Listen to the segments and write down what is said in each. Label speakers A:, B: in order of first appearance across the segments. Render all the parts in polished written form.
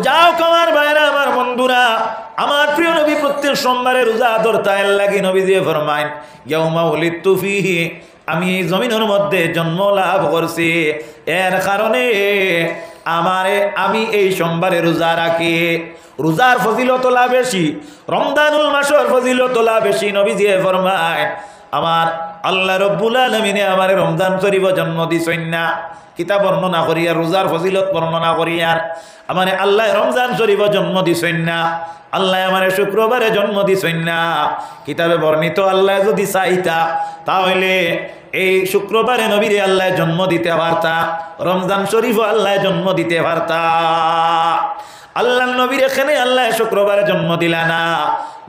A: যাও কামার ভাইরা, আমার বন্ধুরা, আমার প্রিয় নবী প্রত্যেক সোমবারে রোজা ধরতে লাগি। নবী দিয়ে ফরমাইন, ইয়াউমা উলিদতু ফীহি, আমি এই জমিনের মধ্যে জন্ম লাভ করছি, এর কারণে আমি এই সোমবারে রোজা রাখি। রোজার ফজিলতলা বেশি, রমজানুল মাসের ফজিলতলা বেশি। নবী দিয়ে ফরমাইন, আমার আল্লাহ রব্বুল আলামিনে আমার রমজান শরীফ জন্ম দিছেন না, কিতাব বর্ণনা করি আর রোজার ফজিলত বর্ণনা করি আর আমার আল্লাহ রমজান শরীফ জন্ম দিছেন না, আল্লাহ আমার শুক্রবারে জন্ম দিছেন না। কিতাবে বর্ণিত আল্লাহ যদি চাইতা তাহলে এই শুক্রবারে নবীরে আল্লাহ জন্ম দিতে পারতা, রমজান শরীফ আল্লাহ জন্ম দিতে পারতা। আল্লাহ নবীর এখানে আল্লাহ শুক্রবারে জন্ম দিলা না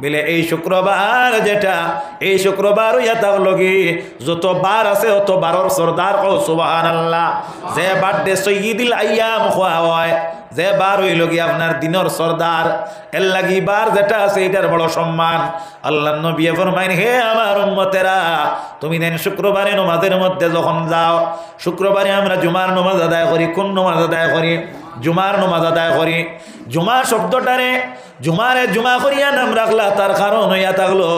A: বলে এই শুক্রবার যেটা, এই শুক্রবার লগে যত বার আছে অত বারর সর্দার ও সুবহানাল্লাহ। যে বার্থডে সৈয়দুল আইয়াম খোয়া হয়, যে বার হইল গিয়ে আপনার দিনের সর্দার, এর লাগি বার যেটা আছে এটার বড় সম্মান। আল্লাহ নবী ফরমাইন, হে আমার উম্মতেরা, তুমি দেন শুক্রবারে নমাজের মধ্যে যখন যাও, শুক্রবারে আমরা জুমার নমাজ আদায় করি। কোন নমাজ আদায় করি? জুমার নমাজ আদায় করি। জুমা শব্দটারে জুমা করিয়া নাম রাখলা, তার কারণ হইয়া থাকলো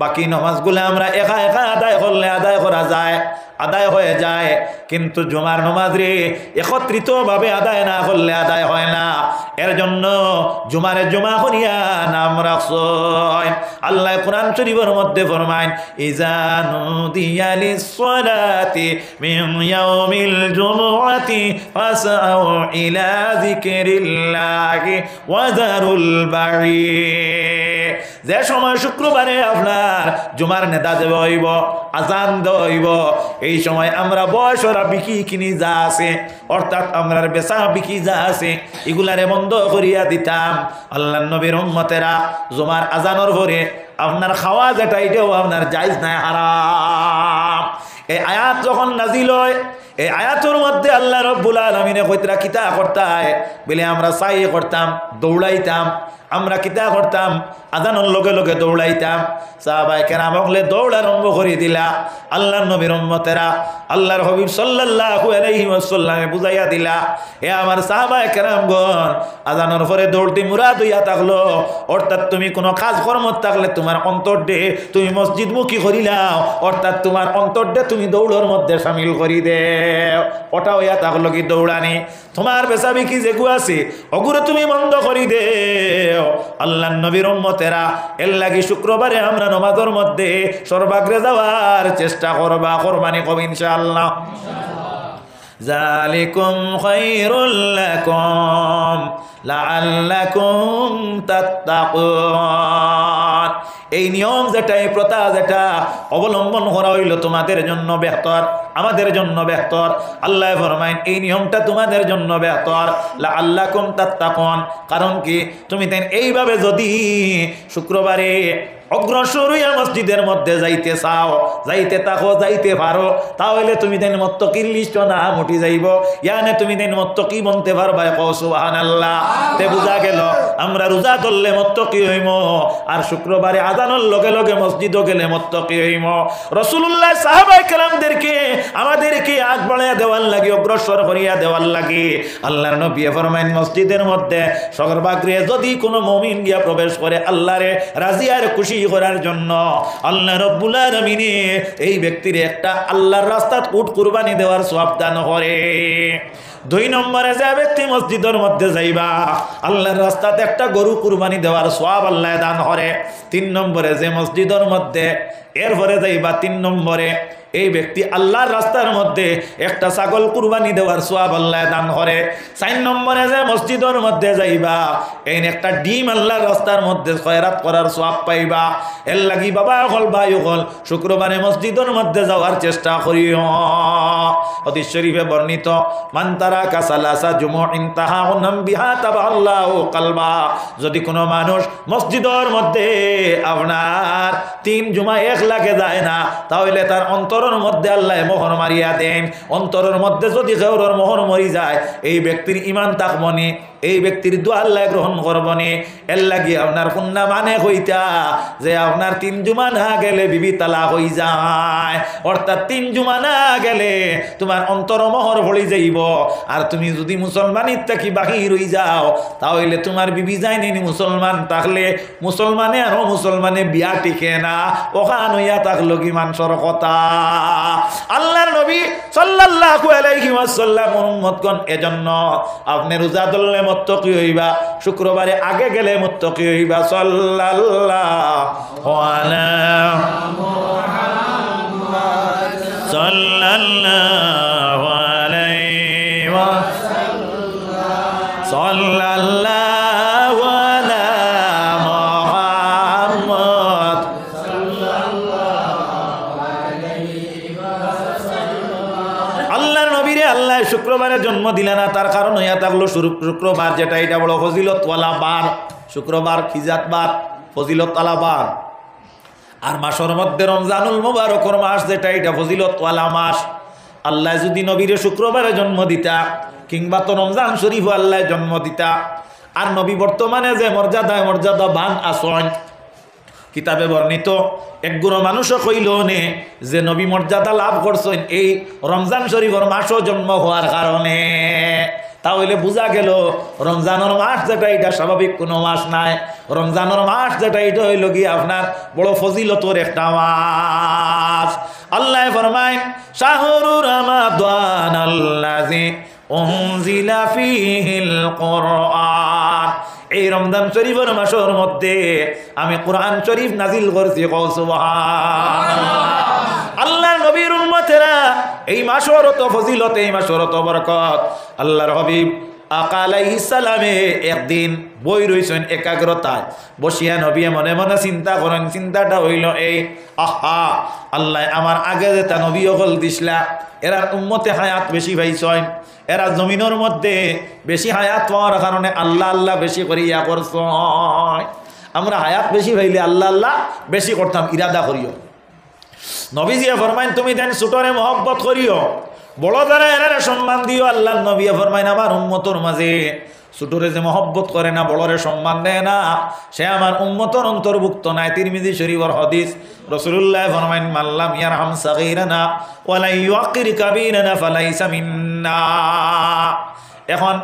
A: বাকি নমাজগুলো আমরা একা একা আদায় করলে আদায় করা যায়, আদায় হয়ে যায়, কিন্তু জুমার নমাজ রে একত্রিতভাবে আদায় না করলে আদায় হয় না। এর জন্য জুমারে জুমা করিয়া নাম রাখছ। আল্লাহ কোরআন শরীফের মধ্যে ফরমাইন, ইজা নুদিয়া লিস-সালাতি মিন ইয়াউমিল জুমআতি ফাসআউ ইলা যিকরিল্লাহি ওয়া যারুল বাঈ। যে সময় শুক্রবারে আপনার জুমার নেতা দেব হইব, আজান দেওয়া হইব, এই সময় আমরা বয়সরা বিকি কিনি যা আছে, অর্থাৎ আমরা বেচা বিকি যা আছে এগুলারে বন্ধ করিয়া দিতাম। আল্লাহ নবীর উম্মতেরা, জুমার আজানোর পরে আপনার খাওয়া যেটা এটাও আপনার জায়েজ নাই, হারাম। এই আয়াত যখন নাজিল হয়, এই আয়াতের মধ্যে আল্লাহ রব্বুল আলামিনে কইতরা কিতা করতায় বলে আমরা চাই করতাম, দৌড়াইতাম। আমরা কিতা করতাম? আজানোর লগে লগে দৌড়াইতাম। সাহাবায়ে কেরাম হলে দৌড় আরম্ভ করে দিলা। আল্লাহর নবীর উম্মতেরা, আল্লাহর হাবিব সাল্লাল্লাহু আলাইহি ওয়াসাল্লামে বুঝাইয়া দিলা, এ আমার সাহাবায়ে কেরামগণ, আজানোর পরে দৌড়তে মুরাদ হইয়া থাকলো, অর্থাৎ তুমি কোনো কাজ কর্ম থাকলে তোমার অন্তর দে তুমি মসজিদমুখী করিলাও, অর্থাৎ তোমার অন্তর দে তুমি দৌড়ের মধ্যে শামিল করি দে, ওটা হইয়া থাকলো কি দৌড়ানি। তোমার বেচাবিকি যেগু আছে ওগুলো তুমি বন্ধ করি দে। আল্লাহর নবীর উম্মতেরা, এর লাগি শুক্রবারে আমরা নামাজের মধ্যে সর্বাগ্রে যাওয়ার চেষ্টা করবা, কোরবানি কব ইনশাআল্লাহ। যালিকুম খায়রুল লাকুম লাআল্লাকুম তাত্তাকুন। এই নিয়ম যেটা, এই প্রথা যেটা অবলম্বন করা হইল তোমাদের জন্য বেহতর, আমাদের জন্য বেহতর। আল্লাহ ফরমাইন, এই নিয়মটা তোমাদের জন্য বেহতর, লাআল্লাকুম তাত্তাকুন। কারণ কি? তুমি দেন এইভাবে যদি শুক্রবারে অগ্রসর হইয়া মসজিদের মধ্যে যাইতে চাও, যাইতে থাকো, যাইতে পারো, তাহলে তুমি দেন মুত্তাকির লিস্ট না মুটি যাইব। ইয়ানে তুমি দেন মুত্তাকি বনতে পারবা। সুবহানাল্লাহ। তে বুঝা গেল আমরা রোজা ধরলে মুত্তাকি হইম, আর শুক্রবারে আজানের লগে লগে মসজিদও গেলে মুত্তাকি হইম। রাসূলুল্লাহ সাহাবায়ে কেরামদেরকে আমাদেরকে আগ বাড়াইয়া দেওয়ার লাগি, অগ্রসর করিয়া দেওয়ার লাগি আল্লাহর নবী ফরমাইন, মসজিদের মধ্যে সর্বাগ্রে যদি কোনো মুমিন গিয়া প্রবেশ করে আল্লাহরে রাজি আর খুশি করার জন্য, আল্লাহ রব্বুল আলামিন এই ব্যক্তির একটা আল্লাহর রাস্তাত উট কুরবানি দেওয়ার সওয়াব দান করে। 2 নম্বরে যে ব্যক্তি মসজিদের মধ্যে যাইবা, আল্লাহর রাস্তাতে একটা গরু কুরবানি দেওয়ার সওয়াব আল্লাহ দান করে। 3 নম্বরে যে মসজিদের মধ্যে এরপরে যাইবা, 3 নম্বরে এই ব্যক্তি আল্লাহর রাস্তার মধ্যে একটা ছাগল কুরবানি দেওয়ার সওয়াব আল্লাহ দান করে। 4 নম্বরে যে মসজিদের মধ্যে যাইবা, এই একটা ডিম আল্লাহর রাস্তার মধ্যে খয়রাত করার সওয়াব পাইবা। এর লাগি বাবা হল ভাই হল শুক্রবারে মসজিদের মধ্যে যাওয়ার চেষ্টা করিও। হাদিস শরীফে বর্ণিত, মান তারাকা সালাসা জুমুইন তাহাউনাম বিহা তাবাল্লাহু কলবা। যদি কোনো মানুষ মসজিদের মধ্যে আপনার 3 জুমা এক লাগে যায় না, তাহলে তার অন্তরের মধ্যে আল্লাহ মোহর মারিয়া দেন। অন্তরের মধ্যে যদি কেউর মোহর মরি যায়, এই ব্যক্তির ইমান থাকবনি, এই ব্যক্তির দোয়া আল্লাহ গ্রহণ করবনে। এর লাগি আপনার কন্যা মানে হইতা যে আপনার 3 জুমা না গেলে বিবি তালাক হই যায়, অর্থাৎ 3 জুমা না গেলে তোমার অন্তরমহর ভরি যাইব। আর তুমি যদি মুসলমানির থাকি বাহির হই যাও তাহলে তোমার বিবি যায়নি মুসলমান থাকলে মুসলমানে আর মুসলমানে বিয়া টিকে না, ওখান হইয়া থাকলো কি মানুষের কথা। আল্লাহর নবী সাল্লাল্লাহু আলাইহি ওয়াসাল্লাম উম্মতগণ এজন্য আপনি রোজা ধরলে মুত্তাকি হইবা, শুক্রবারে আগে গেলে মুত্তাকি হইবা। সাল্লাল্লাহু আলা মুহাম্মদ সাল্লাল্লাহু আলাইহি ওয়াসাল্লাম সাল্লাল্লাহু আলা মুহাম্মদ সাল্লাল্লাহু আলাইহি ওয়াসাল্লাম। আল্লাহর নবীরে আল্লাহ শুক্রবারে জন্ম দিলে না, তার কারণ হইয়া থাকলো শুক্রবার যেটা এটা বড় ফজিলতওয়ালা বার। শুক্রবার খিজাত বার, ফজিলতওয়ালা বার। আর মাসের মধ্যে রমজানুল মুবারকর মাস যেটা এটা ফজিলতওয়ালা মাস। আল্লাহ যদি নবীরে শুক্রবারে জন্ম দিতা কিংবা তো রমজান শরীফ আল্লাহ জন্ম দিতা, আর নবী বর্তমানে যে মর্যাদা বান আসন কিতাবে বর্ণিত একগুলো মানুষও কইল নে যে নবী মর্যাদা লাভ করছেন এই রমজান শরীফের মাসও জন্ম হওয়ার কারণে। তাহলে বোঝা গেল রমজানের মাস যেটা এটা স্বাভাবিক কোনো মাস নাই। রমজানের মাস যেটা এটা হইল কি আপনার বড় ফজিলতর একটা মাস। আল্লাহ ফরমায় শাহরু রমাদান আল্লাযী উনজিলা ফীহিল কুরআন, এই রমজান শরীফের মাসের মধ্যে আমি কোরআন শরীফ নাজিল করছি। সুবহানাল্লাহ। আল্লাহর নবীর উম্মতেরা এই মাসের তো ফজিলত, এই মাসের তো বরকত। আল্লাহর হাবিব আকা আলাইহিস সালামে একদিন বই রইছেন একাগ্রতায় বসিয়া, নবী মনে মনে চিন্তা করেন। চিন্তাটা হইল এই, আহা আল্লাহ আমার আগে যেটা নবী হল দিসলা, এরা উম্মতে হায়াত বেশি পাইছেন, এরা জমিনের মধ্যে বেশি হায়াত পাওয়ার কারণে আল্লাহ আল্লাহ বেশি করিয়া করছ। আমরা হায়াত বেশি পাইলে আল্লাহ আল্লাহ বেশি করতাম, ইরাদা করিও। নবীজিয়া ফরমাইন তুমি দেন ছোটরে মহব্বত করিও, বড় দ্বারা এরা সম্মান দিও। আল্লাহ নবী ফরমাইন আমার উম্মতর মাঝে ছোটরে যে মহব্বত করে না, বড়রে সম্মান দেয় না, সে আমার উম্মতর অন্তর্ভুক্ত নাই। তিরমিজি শরীফের হাদিস। রাসূলুল্লাহ ফরমাইন মাল্লাম ইয়ারহাম সাগীরানা ওয়ালা ইউকির কাবীরানা ফালাইসা মিন্না। এখন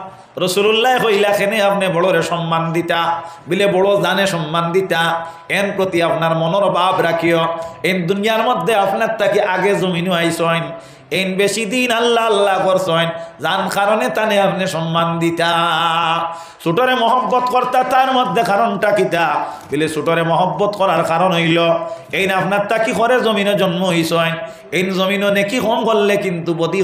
A: রাসূলুল্লাহ কইলা কেনে আপনি বড়রে সম্মান দিতা, বিলে বড় জানে সম্মান দিতা, এন প্রতি আপনার মনের ভাব রাখিও। এন দুনিয়ার মধ্যে আপনার তাকে আগে জমিনও আইসেন, এন বেশি দিন আল্লাহ আল্লাহ করছেন, যান কারণে তানে আপনি সম্মান দিতা। ছোটরে মহব্বত করতা, তার মধ্যে কারণটা কিতা বলে ছোটরে মহব্বত করার কারণ হইল এই না আপনার তা কি করে জমিনে জন্ম হইছেন, এই জমিনে নেকি কম করলে কিন্তু বদি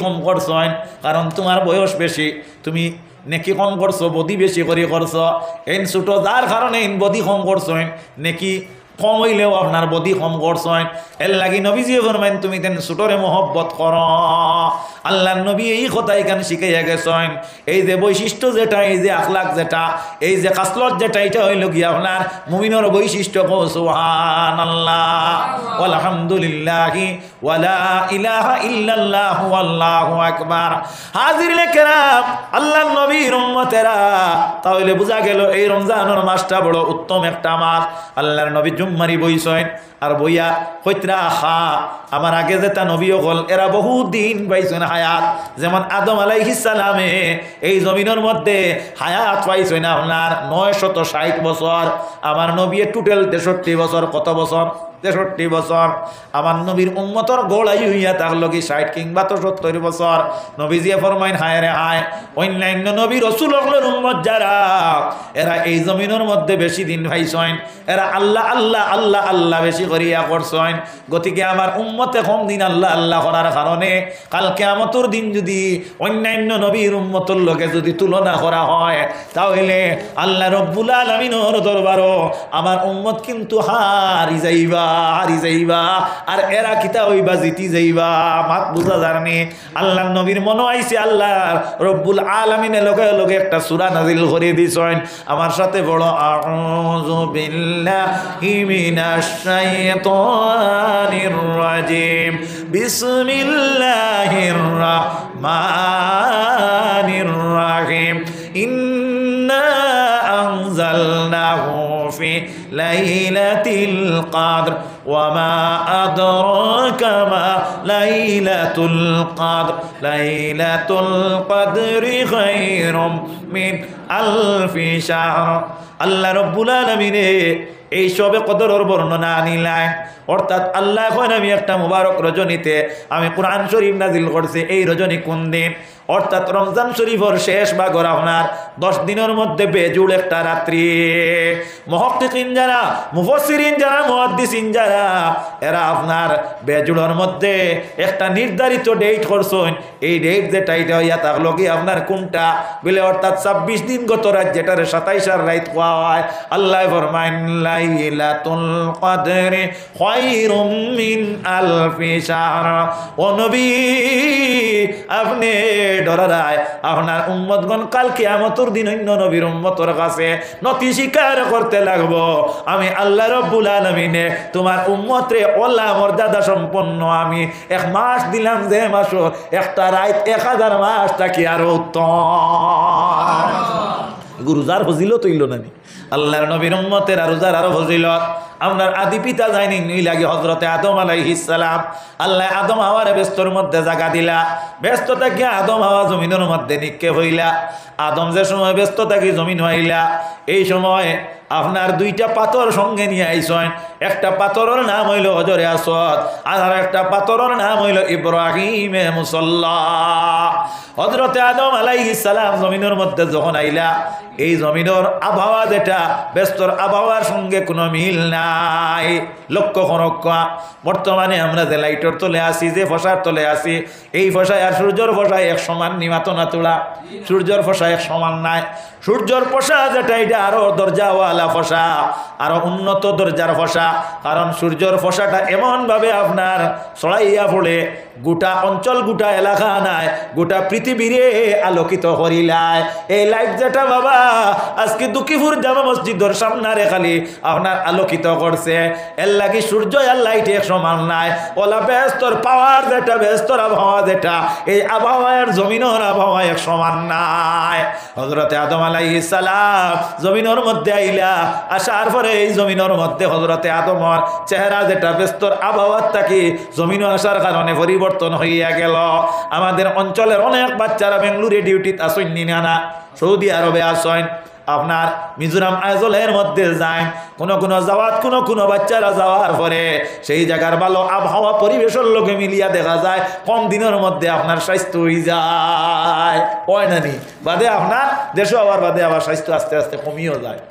A: কম করছেন, কারণ তোমার বয়স বেশি, তুমি নেকি কম করছো, বদি বেশি করে করছো। এই ছোট যার কারণে বদি কম করছেন, নেকি কম হইলেও আপনার বদি কম করছেন। এর লাগি নবীজি ফরমাইন তুমি তেন ছোটরে মহব্বত কর। আল্লাহ নবী এই কথা এখানে শিখাইয়া গেছেন। এই যে বৈশিষ্ট্য যেটা, এই যে আখলাক যেটা, এই যে কাসলত যেটা, এটা হইল কি আপনার মুমিনের বৈশিষ্ট্য। সুবহানাল্লাহ আলহামদুলিল্লাহি ওয়ালা ইলাহা ইল্লাল্লাহু আল্লাহু আকবার। হাজিরিনে কেরাম, আল্লাহ নবীর উম্মতেরা, তাহলে বোঝা গেল এই রমজানের মাসটা বড় উত্তম একটা মাস। আল্লাহর নবী জুম্মারি বইছেন, আর বইয়া কইতরা খা আমার আগে যেটা নবী হল এরা বহু দিন পাইছেন হায়াত। যেমন আদম আলাইহিস সালামে এই জমিনের মধ্যে হায়াত পাইছেন আপনার 960 বছর। আমার নবী টোটাল 63 বছর। কত বছর? 63 বছর। আমার নবীর উম্মতর গোড়াই হইয়া থাকলো কি 60 কিংবা 70 বছর। নবীজি ফরমাইন হায় রে হায়, অন্যান্য নবী রাসূল হলের উম্মত যারা, এরা এই জমিনের মধ্যে বেশি দিন পাইছেন, এরা আল্লাহ আল্লাহ আল্লাহ আল্লাহ বেশি করিয়া করছেন। গতিকে আমার উম্মতে কম দিন আল্লাহ আল্লাহ করার কারণে কাল কিয়ামতের দিন যদি অন্যান্য নবীর উম্মতের লোকে যদি তুলনা করা হয়, তাহলে আল্লাহ রব্বুল আলামিনের দরবারও আমার উম্মত কিন্তু হারি যাইবা। আর এরা কিতা হইবা? জিতি যাইবা। মাত বুঝা জানি আল্লাহ নবীর মনে আইছে আল্লাহ রব্বুল আলামিনের লগে লগে একটা সূরা নাজিল করে দিছেন। আমার সাথে বড় আউযু বিল্লাহি মিনাশ শাইতানির রাজিম বিসমিল্লাহির রহমানির রহিম ইন্না আনজালনাহু ফি লাইলাতিল কদর ওয়া মা আদরাকা মা লাইলাতুল কদর লাইলাতুল কদরি খায়রুম মিন আলফি শাহর। আল্লাহ রাব্বুল আলামিন এই সবে কদরের বর্ণনা আনিলেন, অর্থাৎ আল্লাহ এখন আমি একটা মুবারক রজনীতে আমি কোরআন শরীফ নাজিল করছি। এই রজনী কোন দিন? অর্থাৎ রমজান শরীফের শেষ ভাগর আপনার 10 দিনের মধ্যে বেজুড় একটা রাত্রি। মুহাক্কিকিন যারা, মুফাসসিরিন যারা, মুহাদ্দিসিন যারা, এরা আপনার বেজুড়ের মধ্যে একটা নির্ধারিত ডেট করছেন। এই ডেট যেটা এটা হইয়া থাকলো কি আপনার কোনটা বলে, অর্থাৎ 26 দিন গত রাত যেটারে 27 রাত কোয়া হয়। আল্লাহ ফরমায় লাইলাতুল কদরি খায়রুম মিন আলফি শাহর। ও নবী, আপনি ডরায় আপনার উম্মতগণ কাল কিয়ামতের দিন অন্য নবীর উম্মতের কাছে নতি স্বীকার করতে লাগবো আমি আল্লাহ রাব্বুল আলামিনে তোমার উম্মতরে ওলা মর্যাদা সম্পন্ন আমি 1 মাস দিলাম, যে মাসও একটা রাত 1000 মাস থাকি আরো উত্তম। রোজার ফজিলত হইল না আল্লাহর নবীর উম্মতের রোজার আরো ফজিলত। আপনার আদি পিতা যায়নি নই লাগে হযরতে আদম আলাইহিস সালাম। আল্লাহ আদম হাওয়ারে ব্যস্তর মধ্যে জায়গা দিলা, ব্যস্ত থাকি আদম হাওয়া জমিনের মধ্যে নিক্ষেপ হইলা। আদম যে সময় ব্যস্ত থাকি জমিন হইলা, এই সময় আপনার 2টা পাথর সঙ্গে নিয়ে আইসেন। একটা পাথরের নাম হইল হজরে আসওয়াদ, আর একটা পাথরের নাম হইল ইব্রাহিমে মুসাল্লা। হযরতে আদম আলাইহিস সালাম জমিনের মধ্যে যখন আইলা, এই জমিনের আবহাওয়া যেটা ব্যস্তর আবহাওয়ার সঙ্গে কোনো মিল নাই। লক্ষ্য করক্কা বর্তমানে আমরা যে লাইটের তলে আসি, যে ফসার তলে আসি, এই ফসায় আর সূর্যর ফসায় এক সমান নিমাত না তোলা। সূর্যর ফসায় এক সমান নাই। সূর্যর ফসা যেটা এটা আরো দরজাওয়ালা ফসা, আরো উন্নত দরজার ফসা। কারণ সূর্যর ফসাটা এমন ভাবে আপনার ছড়াইয়া পড়ে গোটা অঞ্চল, গোটা এলাকা নাই, গোটা পৃথিবীরে আলোকিত করিলায়। এই লাইট যেটা বাবা আজকে দুঃখীপুর জামা মসজিদের সামনারে খালি আপনার আলোকিত করছে, এর লাগি সূর্য আর লাইট এক সমান নাই। ওলা ব্যস্তর পাওয়ার যেটা, ব্যস্তর আবহাওয়া যেটা, এই আবহাওয়ার জমিনের আবহাওয়া এক সমান নাই। হযরতে আদম আলাইহিস সালাম জমিনের মধ্যে আইলা, আসার পরে এই জমিনের মধ্যে হযরতে আদমর চেহারা যেটা ব্যস্তর আবহাওয়ার থাকি জমিনে আসার কারণে পরিবর্তন হইয়া গেল। আমাদের অঞ্চলের অনেক বাচ্চারা বেঙ্গলুরে ডিউটিত আসেন না, সৌদি আরবে আসেন, আপনার মিজোরাম আইজলের মধ্যে যায়, কোনো যাওয়াত কোনো বাচ্চারা যাওয়ার পরে সেই জায়গার ভালো আবহাওয়া পরিবেশের লোকে মিলিয়া দেখা যায় কম দিনের মধ্যে আপনার স্বাস্থ্য হয়ে যায়। হয় না নি বাদে আপনার দেশে হওয়ার বাদে আবার স্বাস্থ্য আস্তে আস্তে কমিয়েও যায়।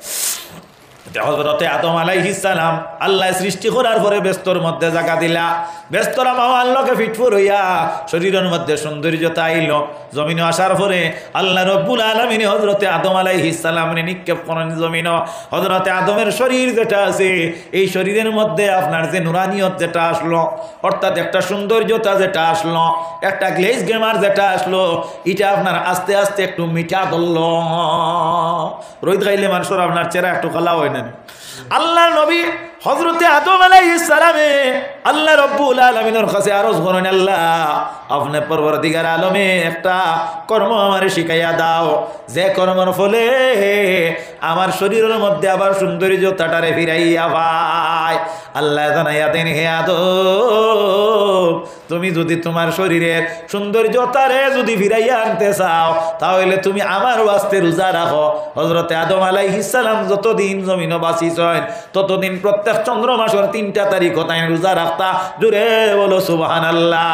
A: হযরতে আদম আলাইহিস সালাম আল্লাহ সৃষ্টি করার পরে ব্যস্তর মধ্যে জায়গা দিলা। ব্যস্তরা আল্লাহকে ফিটফুর হইয়া শরীরের মধ্যে সৌন্দর্যতা আইল। জমিনে আসার পরে আল্লাহ রব্বুল আলামিন হযরতে আদম আলাইহিস সালামকে নিক্ষেপ করেন জমিনে। হযরতে আদমের শরীর যেটা আছে, এই শরীরের মধ্যে আপনার যে নুরানিয়ত যেটা আসলো, অর্থাৎ একটা সৌন্দর্যতা যেটা আসলো, একটা গ্লেজ গেমার যেটা আসলো, এটা আপনার আস্তে আস্তে একটু মিঠা ধরল। রোদ খাইলে মানুষের আপনার চেহারা একটু কালা হয় না। আল্লাহ নবী হযরতে আদম আলাইহিস সালামে আল্লাহ রাব্বুল আলামিনের কাছে আরজ করেন, আল্লাহ আপনি পরবর্তীকার আলমে একটা কর্ম আমারে শিখাইয়া দাও, যে কর্মের ফলে আমার শরীরের মধ্যে আবার সৌন্দর্যতাটারে ফিরাইয়া ভাই। আল্লাহ জানাইয়া দেন, হে আদম তুমি যদি তোমার শরীরের সৌন্দর্যতারে যদি ফিরাইয়া আনতে চাও, তাহলে তুমি আমার ওয়াস্তে রোজা রাখো। হযরতে আদম আলাইহিস সালাম যতদিন জমিনে বাঁচিছেন ততদিন প্রত্যেক চন্দ্র মাসের 3টা তারিখ তাই রোজা রাখতা। জোরে বলো সুবহানাল্লাহ।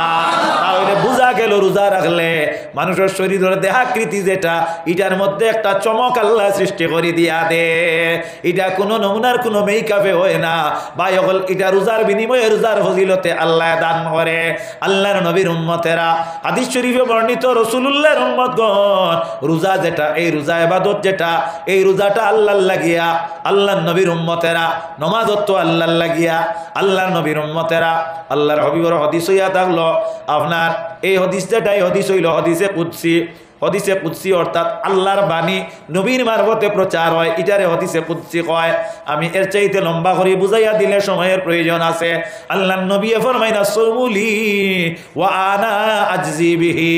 A: তাহলে বোঝা গেল রোজা রাখলে মানুষের শরীরের দেহাকৃতি যেটা, এটার মধ্যে একটা চমক আল্লাহ সৃষ্টি করে দিয়া দে। এটা কোনো নমুনার কোনো মেকআপে হয় না ভাই, এটা রোজার বিনিময়ে রোজার ফজিলতে আল্লাহ দান করে। আল্লাহর নবীর উম্মতেরা, হাদিস শরীফে বর্ণিত রাসূলুল্লাহর উম্মতগণ, রোজা যেটা, এই রোজা ইবাদত যেটা, এই রোজাটা আল্লাহর লাগিয়া, আল্লাহর নবীর উম্মতেরা নামাজত তো আল্লাহর লাগিয়া, আল্লাহর নবীর উম্মতেরা আল্লাহর হাবিবের হাদিস হইয়া থাকলো আপনার এই হাদিস যেটা, এই হাদিস হইল হাদিসে কুদসি। হদিসে কুদসি অর্থাৎ আল্লাহর বাণী নবীর মারফতে প্রচার হয়, এটারে হদিসে কুদসি কয়। আমি এর চাইতে লম্বা করে বুঝাইয়া দিলে সময়ের প্রয়োজন আছে। আল্লাহর নবী ফরমাইনা সুমুলি ওয়া আনা আজজি বিহি।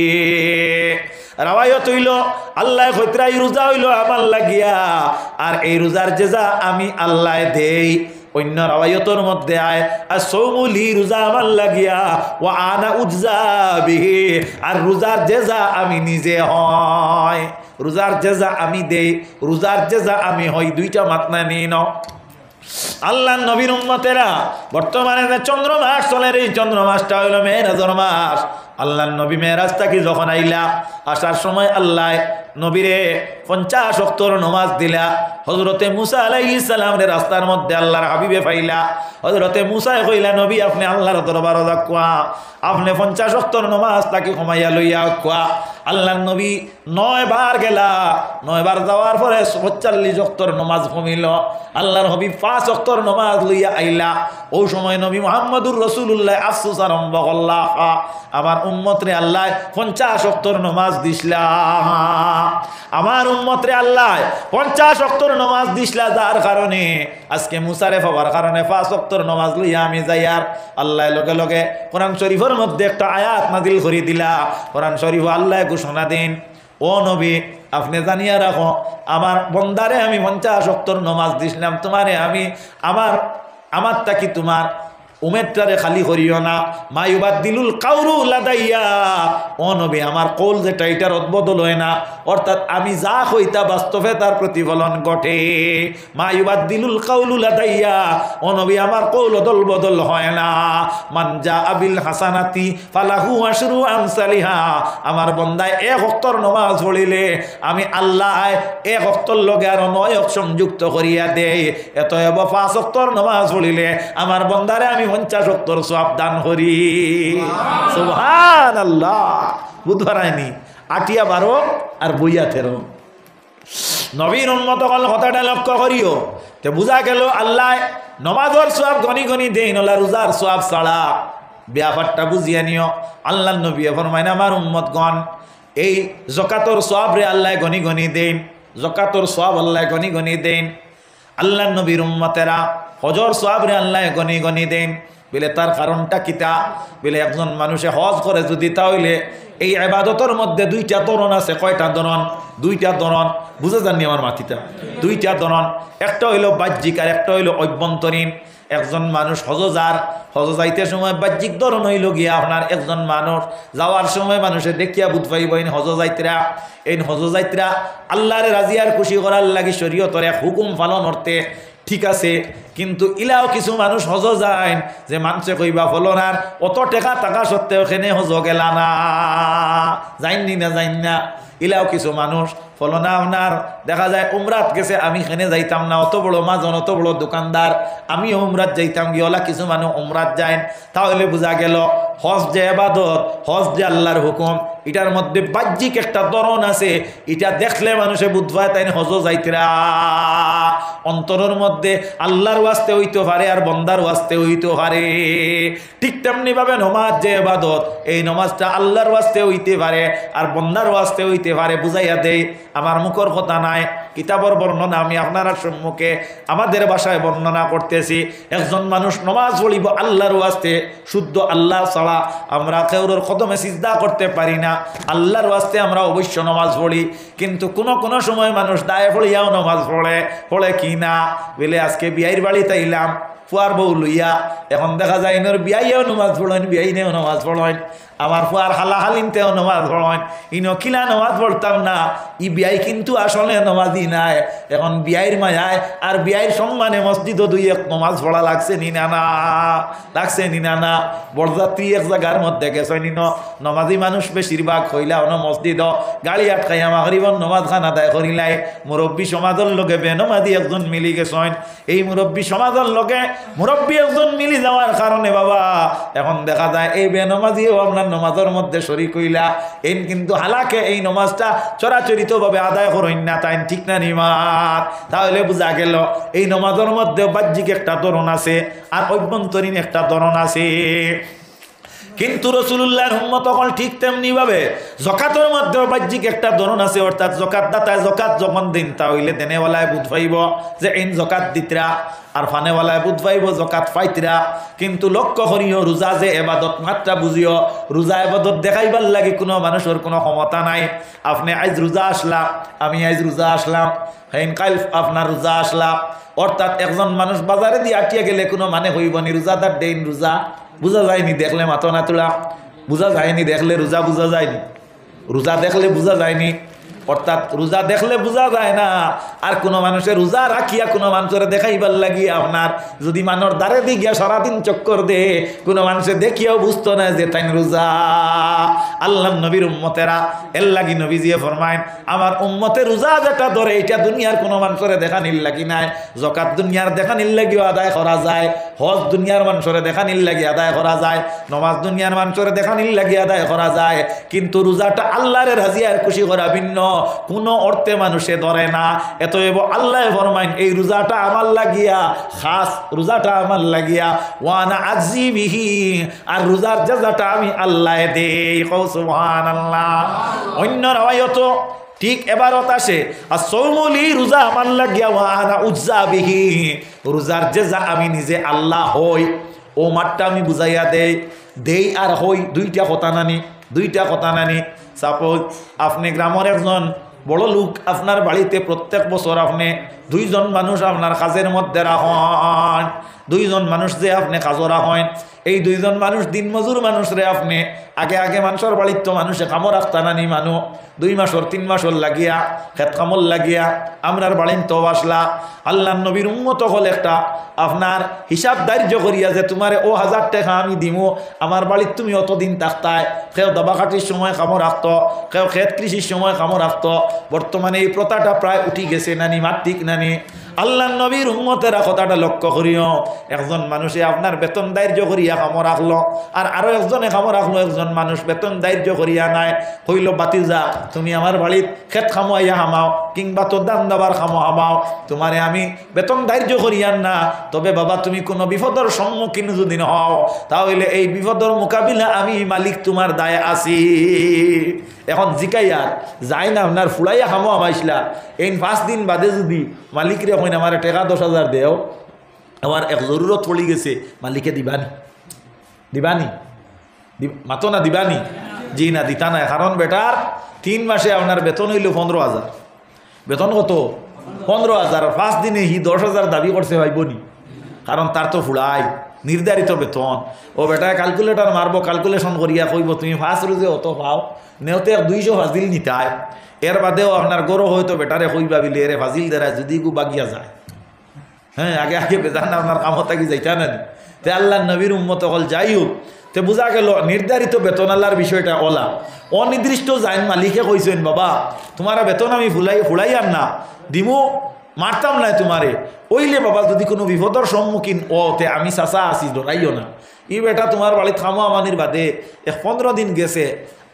A: রাওয়ায়াত হইল আল্লাহ কইতরা এই রোজা হইল আমার লাগিয়া, আর এই রোজার জেজা আমি আল্লাহ দেই। অন্য রাওয়ায়াতের মধ্যে আয় আসৌমুলি রোজা আমার লাগিয়া ওয়া আনা উজজা বিহি, আর রোজার জেজা আমি নিজে হয়, রোজার জেজা আমি দেই, রোজার জেজা আমি হই, দুইটা মাতনা নিয়ে নাও। আল্লাহ নবীর উম্মতেরা বর্তমানে যে চন্দ্র মাস চলে, এই চন্দ্র মাসটা হইল মেরাজের মাস। আল্লাহ নবী মেরাজ থাকি যখন আইলা, আসার সময় আল্লাহ নবীরে 50 ওয়াক্তের নামাজ দিলা। হযরতে মুসা আলাইহিস সালামের রাস্তার মধ্যে আল্লাহর হাবিবে পাইলা। হযরতে মুসা কইলা নবী আপনি আল্লাহর দরবারে যাকুয়া, আপনি 50 ওয়াক্তের নামাজ তাকে কমাইয়া লইয়া কুয়া। আল্লাহর নবী 9 বার গেলা, 9 বার যাওয়ার পরে 45 ওয়াক্তের নামাজ কমিল। আল্লাহর হাবিব 5 ওয়াক্তের নামাজ লইয়া আইলা। ওই সময় নবী মুহাম্মদুর রাসূলুল্লাহ আফসোস আরম্ভ করলা, আমার উম্মতরে আল্লাহ 50 ওয়াক্তের নামাজ দিছলা, আমার উম্মতরে আল্লাহ 50 ওয়াক্তের নামাজ দিছলা, যার কারণে আজকে মুসারে পাওয়ার কারণে 5 ওয়াক্তের নামাজ লইয়া আমি যাই। আর আল্লাহ লগে লগে কোরআন শরীফের মধ্যে একটা আয়াত নাজিল করে দিলা। কোরআন শরীফ আল্লাহ ঘোষণা দেন, ও নবী আপনি জানিয়া রাখো আমার বন্দারে আমি 50 ওয়াক্তের নামাজ দিছিলাম, তোমারে আমি আমার তাকি তোমার উমেদটারে খালি করিও না। মায়ুবাদ্দিলুল কাউরু লাদাইয়া, ও নবী আমার কৌল যেটা এটার অদবদল হয় না, অর্থাৎ আমি যা কইতা বাস্তবে তার প্রতিফলন ঘটে। মায়ুবাদ্দিলুল কাউলু লাদাইয়া, ও নবী আমার কৌল অদল বদল হয় না। মানজা আবিল হাসানাতি ফালাহু আশরু আমসালিহা, আমার বন্দায় 1 ওয়াক্তের নামাজ পড়িলে আমি আল্লাহ 1 ওয়াক্তের লগে আর 9 ওয়াক্ত সংযুক্ত করিয়া দেই। এতএব 5 ওয়াক্তের নামাজ পড়িলে আমার বন্দারে আমি 50 ওয়াক্তের সওয়াব দান করি। সুবহানাল্লাহ। বুধবার আইনি আটিয়া 12 আর বইয়া 13। নবীর উম্মত কল কথাটা লক্ষ্য করিও, তে বুঝা গেল আল্লাহ নমাজের সওয়াব গনি গনি দেই, নলা রোজার সওয়াব ছাড়া। ব্যাপারটা বুঝিয়া নিও। আল্লাহ নবী ফরমাইন আমার উম্মতগণ এই যাকাতের সওয়াব রে আল্লাহ গনি গনি দেন, যাকাতের সওয়াব আল্লাহ গনি গনি দেন। আল্লাহ নবীর উম্মতেরা হজর সওয়াব রে আল্লাহ গনি গনি দেন। বলে তার কারণটা কিতা? বলে একজন মানুষে হজ করে যদি, তাহলে এই ইবাদতের মধ্যে 2টা ধরন আছে। কয়টা ধরন? 2টা ধরন। বুঝে জানি আমার মাথিটা? 2টা ধরন, একটা হইল বাহ্যিক আর একটা হইল অভ্যন্তরীণ। একজন মানুষ হজ যাইতে সময় বাহ্যিক ধরন হইল গিয়া আপনার একজন মানুষ যাওয়ার সময় মানুষে দেখিয়া বুঝ পাইব এই হজ যাইতরা, এই হজ যাইতরা আল্লাহরে রাজি আর খুশি করার লাগি শরীয়তের এক হুকুম পালন করতে, ঠিক আছে। কিন্তু ইলাও কিছু মানুষ হজ যায় যে মানুষে কইবা ফলনার অত টাকা টাকা সত্ত্বেও এখানে হজ গেলা না, যাইনি না যাইন না। ইলাও কিছু মানুষ ফলনা আপনার দেখা যায় উমরাত গেছে, আমি এখানে যাইতাম না, অত বড় মাজন অত বড় দোকানদার, আমি উমরাত যাইতাম গিয়েলা। কিছু মানুষ উমরাত যায়। তাহলে বোঝা গেল হজ যে ইবাদত, হজ যে আল্লাহর হুকুম, এটার মধ্যে বাহ্যিক একটা ধরন আছে। এটা দেখলে মানুষে বুঝবায় তাই হজ যাইতরা। অন্তরের মধ্যে আল্লাহর ওয়াস্তে হইতে পারে আর বন্দার ওয়াস্তে হইতে পারে। ঠিক তেমনি ভাবে নমাজ যে ইবাদত, এই নমাজটা আল্লাহর ওয়াস্তে হইতে পারে আর বন্দার ওয়াস্তে হইতে পারে। বুঝাইয়া দেই, আমার মুখের কথা নাই, কিতাবর বর্ণনা আমি আপনার সম্মুখে আমাদের ভাষায় বর্ণনা করতেছি। একজন মানুষ নমাজ পড়িব আল্লাহর ওয়াস্তে, শুদ্ধ আল্লাহ ছাড়া আমরা কেউর কদমে সিজদা করতে পারি না। আল্লাহর ওয়াস্তে আমরা অবশ্য নমাজ পড়ি, কিন্তু কোনো সময় মানুষ দায়ে পড়িয়াও নমাজ পড়ে কি না। বলে আজকে বিয়ের বাড়িতে আইলাম ফুয়ার বউ লইয়া, এখন দেখা যায় ইনোর বিয়াইও নমাজ পড়েন, বিয়াইনেও নমাজ পড়েন, আমার ফুয়ার হালিনতেও নমাজ পড়েন, ইনো কিলা নমাজ পড়তাম না। ই বিয়াই কিন্তু আসলে নমাজই নাই। এখন বিয়াইর মায়ায় আর বিয়াইর সম্মানে মসজিদও 2-1 নমাজ পড়া লাগছে নিনা না, লাগছে নিনা না। বরযাত্রী এক জায়গার মধ্যে গেছে নিন, নমাজি মানুষ বেশিরভাগ হইলা অন মসজিদ গাড়ি আটকাইয়া মাগরিবন নমাজ খান আদায় করিলাই। মুরব্বী সমাজের লগে বেনমাজি একজন মিলি গেছেন। এই মুরব্বী সমাজের লগে মুরব্বী একজন মিলি যাওয়ার কারণে বাবা এখন দেখা যায় এই বেনমাজিও আপনার নমাজের মধ্যে শরীক হইলা। এই কিন্তু হালাকে এই নমাজটা চরাচরিতভাবে আদায় করেন না, তাই ঠিক না নিমাত? তাহলে বোঝা গেল এই নমাজের মধ্যে বাহ্যিক একটা ধরন আছে আর অভ্যন্তরীণ একটা ধরন আছে। কিন্তু রাসূলুল্লাহর উম্মত হল ঠিক তেমনি ভাবে যাকাতের মধ্যে বাহ্যিক একটা ধরন আছে, অর্থাৎ যাকাত দাতায় যাকাত যখন দিন তাহলে দেনেওয়ালায় বুঝ পাইব যে এই যাকাত দিতরা, আর ফানেওয়ালায় বুঝ পাইব যাকাত পাইতরা। কিন্তু লক্ষ্য করিও রোজা যে ইবাদত মাত্রা বুঝিও, রোজা ইবাদত দেখাইবার লাগি কোনো মানুষের কোনো ক্ষমতা নাই। আপনি আজ রোজা আসলাম, আমি আজ রোজা আসলাম, হেন কাল আপনার রোজা আসলাম, অর্থাৎ একজন মানুষ বাজারে দিয়ে আটিয়া গেলে কোনো মানে হইব নি রোজাদার দেন রোজা বুঝা যায়নি, দেখলে মাথা না তোলা বুঝা যায়নি, দেখলে রোজা বুঝা যায়নি, রোজা দেখলে বুঝা যায়নি, অর্থাৎ রোজা দেখলে বুঝা যায় না। আর কোনো মানুষের রোজা রাখিয়া কোনো মানুষের দেখাইবার লাগিয়ে আপনার যদি মানুষ দ্বারে দিয়ে গিয়া সারাদিন চক্কর দে, কোনো মানুষের দেখিয়াও বুঝতো না যে তাই রোজা। আল্লাহ নবীর উম্মতেরা এর লাগি নবী জিয়ে ফরমাইন আমার উম্মতের রোজা যেটা ধরে এটা দুনিয়ার কোনো মানুষের দেখা নিল লাগি নাই। যাকাত দুনিয়ার দেখা নিল লাগিও আদায় করা যায়, হজ দুনিয়ার মানুষের দেখা নিল লাগি আদায় করা যায়, নমাজ দুনিয়ার মানুষের দেখা নিল লাগি আদায় করা যায়। কিন্তু রোজাটা আল্লাহর রাজি আর খুশি করা ভিন্ন, কোনো অর্থে মানুষে ধরে না। এতএব আল্লাহ ফরমাইন এই রোজাটা আমার লাগিয়া খাস, রোজাটা আমার লাগিয়া ওয়ানা আজি বিহি, আর রোজার জাযাটা আমি আল্লাহ দেই। সুবহানাল্লাহ। অন্য রাওয়ায়াত ঠিক এবারত আসে আর সৌমলি রোজা আমার লাগিয়া ওয়ানা উজ্জা বিহি, রোজার জাযা আমি নিজে আল্লাহ হই। ও মাঠটা আমি বুঝাইয়া দেই আর হই দুইটা কথা নানি, দুইটা কথা নানি। সাপোজ আপনি গ্রামের একজন বড় লোক, আপনার বাড়িতে প্রত্যেক বছর আপনি দুইজন মানুষ আপনার কাজের মধ্যে রাখেন, দুইজন মানুষ যে আপনি কাজও রাখেন, এই দুইজন মানুষ দিনমজুর মানুষ রে আপনি আগে মানুষের বাড়ির তো মানুষে কামো রাখতা নানি, মানুষ 2 মাসর 3 মাসর লাগিয়া খেত কামল লাগিয়া আমরার বাড়িন তো আসলা। আল্লাহ নবীর উম্মত হল একটা আপনার হিসাব ধার্য করিয়া যে তোমারে 1000 টাকা আমি দিমু, আমার বাড়ির তুমি অতদিন থাকতায়। কেউ দাবা কাটির সময় কামো রাখতো, কেউ ক্ষেত কৃষির সময় কামো রাখতো। বর্তমানে এই প্রথাটা প্রায় উঠি গেছে নানি, মাত্রিক নানি। আল্লাহ নবীর উম্মতেরা কথাটা লক্ষ্য করিও, একজন মানুষে আপনার বেতন ধার্য করিয়া কামো রাখলো, আর আরো একজনে কামো রাখলো, একজন মানুষ বেতন ধার্য করিয়া নাই। হইল বাতিজা তুমি আমার বাড়ির ক্ষেত খামাইয়া হামাও কিংবা তোর দান দাবার খামো হামাও, তোমারে আমি বেতন ধার্য করিয়ান না, তবে বাবা তুমি কোনো বিপদের সম্মুখীন যদি হও তাহলে এই বিপদের মোকাবিলা আমি মালিক তোমার দায় আছি। এখন জিকাইয়ার যাই না আপনার ফুলাইয়া খামো আমাইছিলা, এই 5 দিন বাদে যদি মালিকরে হয় না আমার টাকা 10,000 দেও, আমার এক জরুরত পড়ি গেছে, মালিকে দিবানি? দিবানি? মাতো না দিবানি? জি না, দিতা না। কারণ বেটার 3 মাসে আপনার বেতন হইল 15,000, বেতন কত 15,000, 5 দিনে হি 10,000 দাবি করছে ভাইবনি, কারণ তার তো ফুড়াই নির্ধারিত বেতন। ও বেটা ক্যালকুলেটার মারবো, ক্যালকুলেশন করিয়া কইব তুমি 5 রোজে অত পাও, নেওতে 200 ফাজিল নিতায়। এর বাদেও আপনার গরো হয়তো বেটারে কইবা বিলে এরে ফাজিল দেরা যদি গু বাগিয়া যায়, হ্যাঁ আগে বেজান আপনার কামত থাকি যাইতা না। তে আল্লাহ নবীর উম্মত হল যাই হোক, তে বোঝা গেল নির্ধারিত বেতন আল্লাহর বিষয়টা ওলা। অনির্দিষ্ট যাইন মালিকে কইছেন বাবা তোমার বেতন আমি ফুলাইয়াম না, দিমু মারতাম নাই তোমারে, ওইলে বাবা যদি কোনো বিপদের সম্মুখীন ও তে আমি চাচা আছি, ডরাইও না। ই বেটা তোমার বাড়িতে খামো আমানির বাদে 15 দিন গেছে,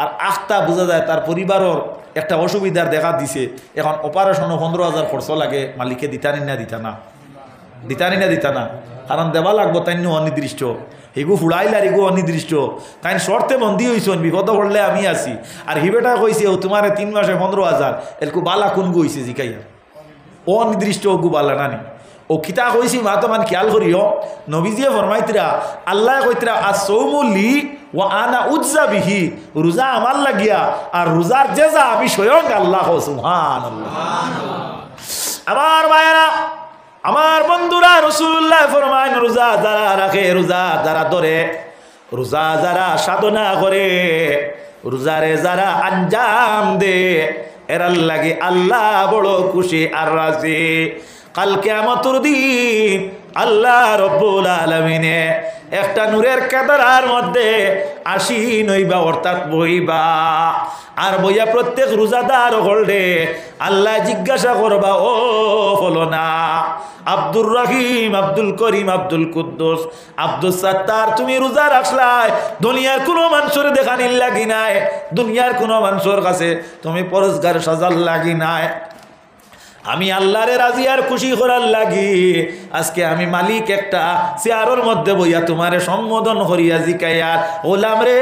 A: আর আখটা বোঝা যায় তার পরিবারের একটা অসুবিধার দেখা দিছে। এখন অপারেশনও 15,000 খরচ লাগে, মালিকে দিতানি না দিতা না, দিতানি না দিতা না, কারণ দেওয়া লাগবো তাই অনির্দিষ্ট। এগু ফুড়াইলার এগু অনির্দিষ্ট, তাই শর্তে বন্দি হয়েছেন বিপদ পড়লে আমি আছি। আর হিবেটা কইছে ও তোমার 3 মাসে 15,000, এরকু বালা কোন গইছে জিকাইয়া অনির্দিষ্ট ওগু বালা নানি। ও কিতা কইছি মা তো মান খেয়াল করিও, নবীজিয়ে ফরমাইতরা আল্লাহ কইতরা আসৌমুলি ওয়া আনা উজ্জা বিহি, রোজা আমার লাগিয়া আর রোজার জাযা আমি স্বয়ং আল্লাহ। সুবহানাল্লাহ। আমার মায়েরা, আমার বন্ধুরা, রাসূলুল্লাহ ফরমায়েন রোজা যারা রাখে, রোজা যারা ধরে, রোজা যারা সাধনা করে, রোজারে যারা আঞ্জাম দে, এরার লাগে আল্লাহ বড় খুশি আর রাজি। কাল কিয়ামতের দিন আল্লাহ রব্বুল আলামিনে একটা নূরের কাদরার মধ্যে 80 নইবা অর্থাৎ বইবা, আর বইয়া প্রত্যেক রোজাদার হলডে আল্লাহ জিজ্ঞাসা করবা ও ফলনা আব্দুর রহিম, আব্দুল করিম, আব্দুল কুদ্দুস, আব্দুল সাত্তার তুমি রোজা রাখলাই, দুনিয়ার কোনো মানুষের দেখানির লাগি নাই, দুনিয়ার কোনো মানুষের কাছে তুমি পরস্কার সাজার লাগি নাই। আমি আল্লাহরে রাজি আর খুশি করার লাগি আজকে আমি মালিক একটা চেয়ারের মধ্যে বইয়া তোমারে সম্বোধন করিয়া জিকাইয়ার ওলাম রে,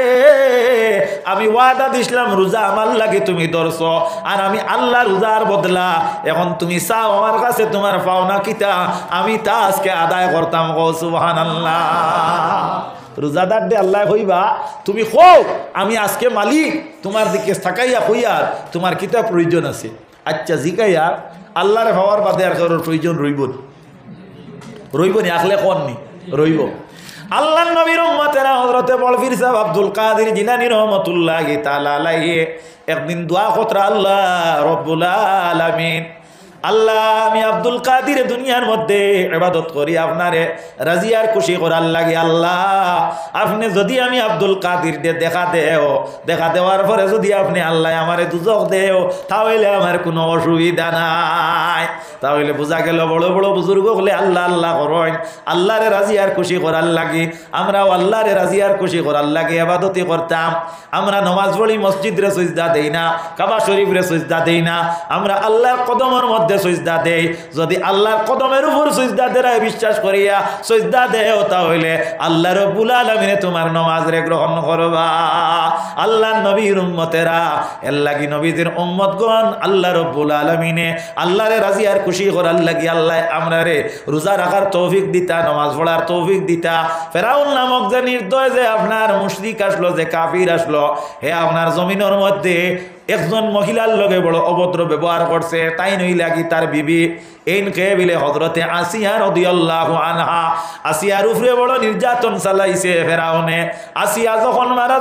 A: আমি ওয়াদা দিছিলাম রোজা আমার লাগে তুমি ধরছ, আর আমি আল্লাহ রোজার বদলা এখন তুমি চাও আমার কাছে তোমার পাওনা কিতা, আমি তা আজকে আদায় করতাম। গো সুবহানাল্লাহ। রোজাদার দে আল্লাহ কইবা তুমি কও আমি আজকে মালিক তোমার দিকে তাকাইয়া কইয়ার তোমার কিতা প্রয়োজন আছে। আচ্ছা জিকাইয়া আল্লাহরে ভাবার বাদে আর কারোর প্রয়োজন রইব নি আখলে কননি রইব। আল্লাহ নবীর উম্মতেরা হযরতে বলফির সাহেব আব্দুল কাদের জিলানী রহমাতুল্লাহি তাআলা আলাইহি একদিন দোয়া করতরা, আল্লাহ রব্বুল আলামিন, আল্লাহ আমি আব্দুল কাদের দুনিয়ার মধ্যে ইবাদত করি আপনারে রাজি আর খুশি করার লাগে। আল্লাহ আপনি যদি আমি আব্দুল কাদের দেখা দেওয়ার পরে যদি আপনি আল্লাহ আমারে দুজক দেও তাহলে আমার কোনো অসুবিধা নাই। তাহলে বোঝা গেল বড় বড় বুজুর্গ হলে আল্লাহ আল্লাহ করেন, আল্লাহরে রাজি আর খুশি করার লাগে। আমরাও আল্লাহরে রাজি আর খুশি করার লাগে ইবাদতই করতাম। আমরা নামাজ পড়ি মসজিদরে সিজদা দেই না, কাবা শরীফরে সিজদা দেই না, আমরা আল্লাহর কদমের মধ্যে সিজদা দেই। যদি আল্লাহর কদমের উপর সিজদা দেয় বিশ্বাস করিয়া সিজদা দেও তাহলে আল্লাহ রাব্বুল আলামিন তোমার নামাজরে গ্রহণ করবা। আল্লাহর নবীর উম্মতেরা এর লাগি নবীদের উম্মতগণ আল্লাহ রাব্বুল আলামিনে আল্লাহরে রাজি আর খুশি করার লাগি আল্লাহ আমরারে রোজা রাখার তৌফিক দিতা, নামাজ পড়ার তৌফিক দিতা। ফেরাউন নামক যে নির্দয় যে আপনার মুশরিক আসলো, যে কাফির আসলো, হে আপনার জমিনের মধ্যে একজন মহিলার লগে বড় অভদ্র ব্যবহার করছে, তাই নইলা কি তার বিবি এনকে বিলে হযরতে আসিয়া রাদিয়াল্লাহু আনহা আসিয়ার উপরে বড় নির্যাতন চালাইছে ফেরাউনে। আসিয়া যখন মারা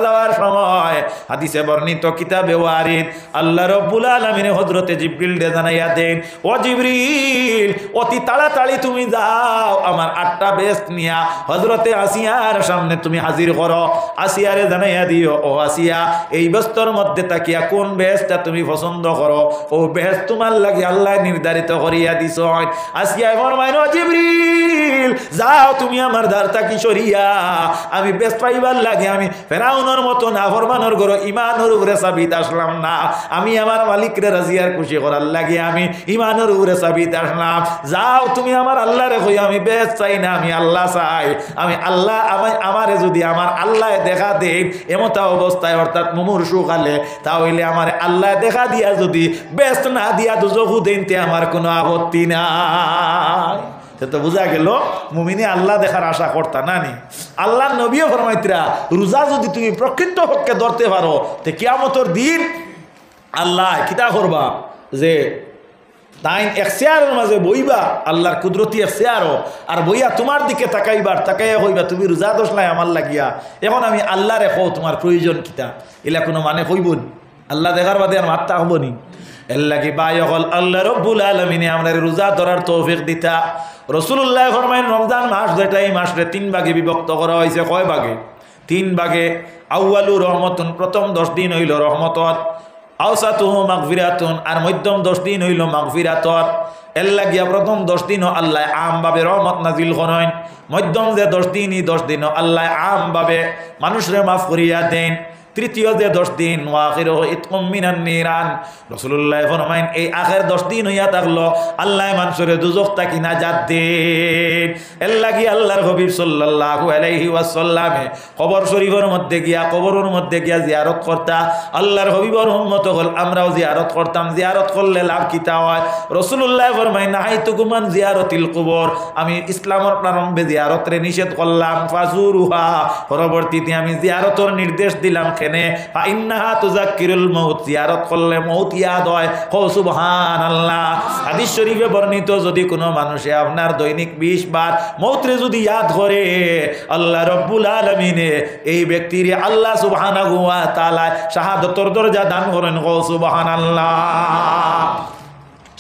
A: যাওয়ার সময় হাদিসে বর্ণিত কিতাবে ওয়ারিদ আল্লাহ রাব্বুল আলামিন হযরতে জিবরিল রে জানাইয়া দেন, ও জিবরিল অতি তাড়াতাড়ি তুমি যাও আমার 8টা বেহেশত নিয়া হযরতে আসিয়ার সামনে তুমি হাজির করো। আসিয়ারে জানাইয়া দিও, ও আসিয়া এই বেহেশতের মধ্যে তাকিয়া কোন বেহেশতটা তুমি পছন্দ করো, ও বেহেশত তোমার লাগি আল্লাহ নির্ধারিত করিয়া দিছ। আসিয়া ফরমাইল, জিবরিল যাও তুমি আমার দ্বারটা কি সরিয়া আমি বেশ পাইবার লাগে আমি ফেরাউনের মতো নাফরমানের ঘর ইমানের উপরে সাবিত আসলাম না, আমি আমার মালিকরে রাজি আর খুশি করার লাগে আমি ইমানের উপরে সাবিত আসলাম। যাও তুমি আমার আল্লাহরে কই আমি বেশ চাই না, আমি আল্লাহ চাই। আমি আল্লাহ আমারে যদি আমার আল্লাহ দেখা দেন এমতা অবস্থায় অর্থাৎ মুমূর্ষু কালে, তাহলে আমার আল্লাহ দেখা দিয়া যদি বেশ না দিয়া দুজখু দেনতে আমার কোনো আপত্তি নাই। তো বোঝা গেল মুমিনে আল্লাহ দেখার আশা করতা না নি। আল্লাহ নবীও ফরমাইতরা রোজা যদি তুমি প্রকৃত পক্ষে ধরতে পারো তে কিয়ামতের দিন আল্লাহ কিতা করবা যে তাই এক চেয়ারের মাঝে বইবা, আল্লাহর কুদরতি এক চেয়ারও, আর বইয়া তোমার দিকে তাকাইয়া হইবা তুমি রোজা দোষলাই আমার লাগিয়া। এখন আমি আল্লাহ রেখো তোমার প্রয়োজন কিতা, এলা কোনো মানে কইবন আল্লাহ দেখার বাদে আর মাত্তা হবনি। এর লাগি বাই হল আল্লাহ রব্বুল আলামিনে আমরা রোজা ধরার তৌফিক দিতা। রাসূলুল্লাহ ফরমায়েন রমজান মাস যেটা এই মাসে 3 ভাগে বিভক্ত করা হয়েছে। কয় ভাগে? 3 ভাগে। আউয়ালু রহমতুন, প্রথম 10 দিন হইল রহমতর, আওসাতুহু মাগফিরাতুন, আর মধ্যম 10 দিন হইল মাগফিরাতর। এর লাগিয়া প্রথম 10 দিনও আল্লাহ আমভাবে রহমত নাজিল করেন, মধ্যম যে 10 দিন এই 10 দিনও আল্লাহ আমভাবে মানুষরে মাফ করিয়া দেন। তৃতীয় যে 10 দিন ওয়াখিরুহু ইতকুম মিনান নিরান, রাসূলুল্লাহ ফরমায়েন এই আখের 10 দিন হইয়া থাকলো আল্লাহ মানুষরে দুজখ থেকে নাজাত দেন। এর লাগি আল্লাহর হাবিব সাল্লাল্লাহু আলাইহি ওয়াসাল্লামে কবর শরীফের মধ্যে গিয়া কবরের মধ্যে গিয়া জিয়ারত করতা। আল্লাহর হাবিবের উম্মত হল আমরাও জিয়ারত করতাম। জিয়ারত করলে লাভ কিতা হয়? রাসূলুল্লাহ ফরমায়েন নাহাইতুকুম আন জিয়ারাতিল কুবুর, আমি ইসলামের প্রারম্ভে জিয়ারতরে নিষেধ করলাম, ফাজুরুহা পরবর্তীতে আমি জিয়ারতের নির্দেশ দিলাম। ফাইন্নাহা তুযাক্কিরুল মাউত, জিয়ারত করলে মউত ইয়াদ হয়। কও সুবহানাল্লাহ। হাদিস শরীফে বর্ণিত যদি কোনো মানুষে আপনার দৈনিক 20 বার মউতরে যদি ইয়াদ করে আল্লাহ রাব্বুল আলামিনে এই ব্যক্তিরে আল্লাহ সুবহানাহু ওয়া তাআলা শাহাদাতের দরজা দান করেন। কও সুবহানাল্লাহ।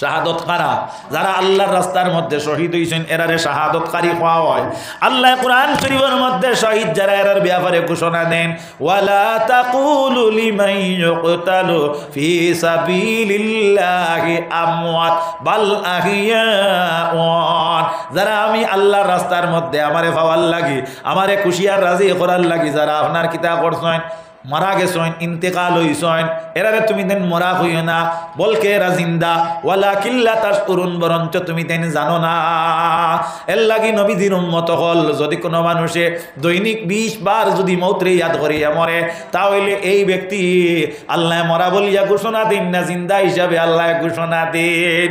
A: শাহাদত কারা? যারা আল্লাহর রাস্তার মধ্যে শহীদ হইছেন এরারে শাহাদতকারী হওয়া হয়। আল্লাহ কুরআন শরীফের মধ্যে শহীদ যারা এরার ব্যাপারে ঘোষণা দেন, ওয়ালা তাকুলু লিমান ইউকতালু ফি সাবিলিল্লাহি আমওয়াত বাল আহইয়াউন। যারা আমি আল্লাহর রাস্তার মধ্যে আমারে পাওয়ার লাগি আমারে খুশি আর রাজি করার লাগি যারা আপনার কিতা করছেন মারা গেছেন, ইন্তেকাল হইছেন, এরারে তুমি দেন মরা হইও না, বলকে এরা জিন্দা, ওয়ালা কিল্লা তাশকুরুন, বরঞ্চ তুমি দেন জানো না। এর লাগি নবীজির উম্মত হল যদি কোনো মানুষে দৈনিক 20 বার যদি মৌতরে ইয়াদ করিয়া মরে, তাহলে এই ব্যক্তি আল্লাহ মরা বলিয়া ঘোষণা দিন না জিন্দা হিসাবে আল্লাহ ঘোষণা দিন।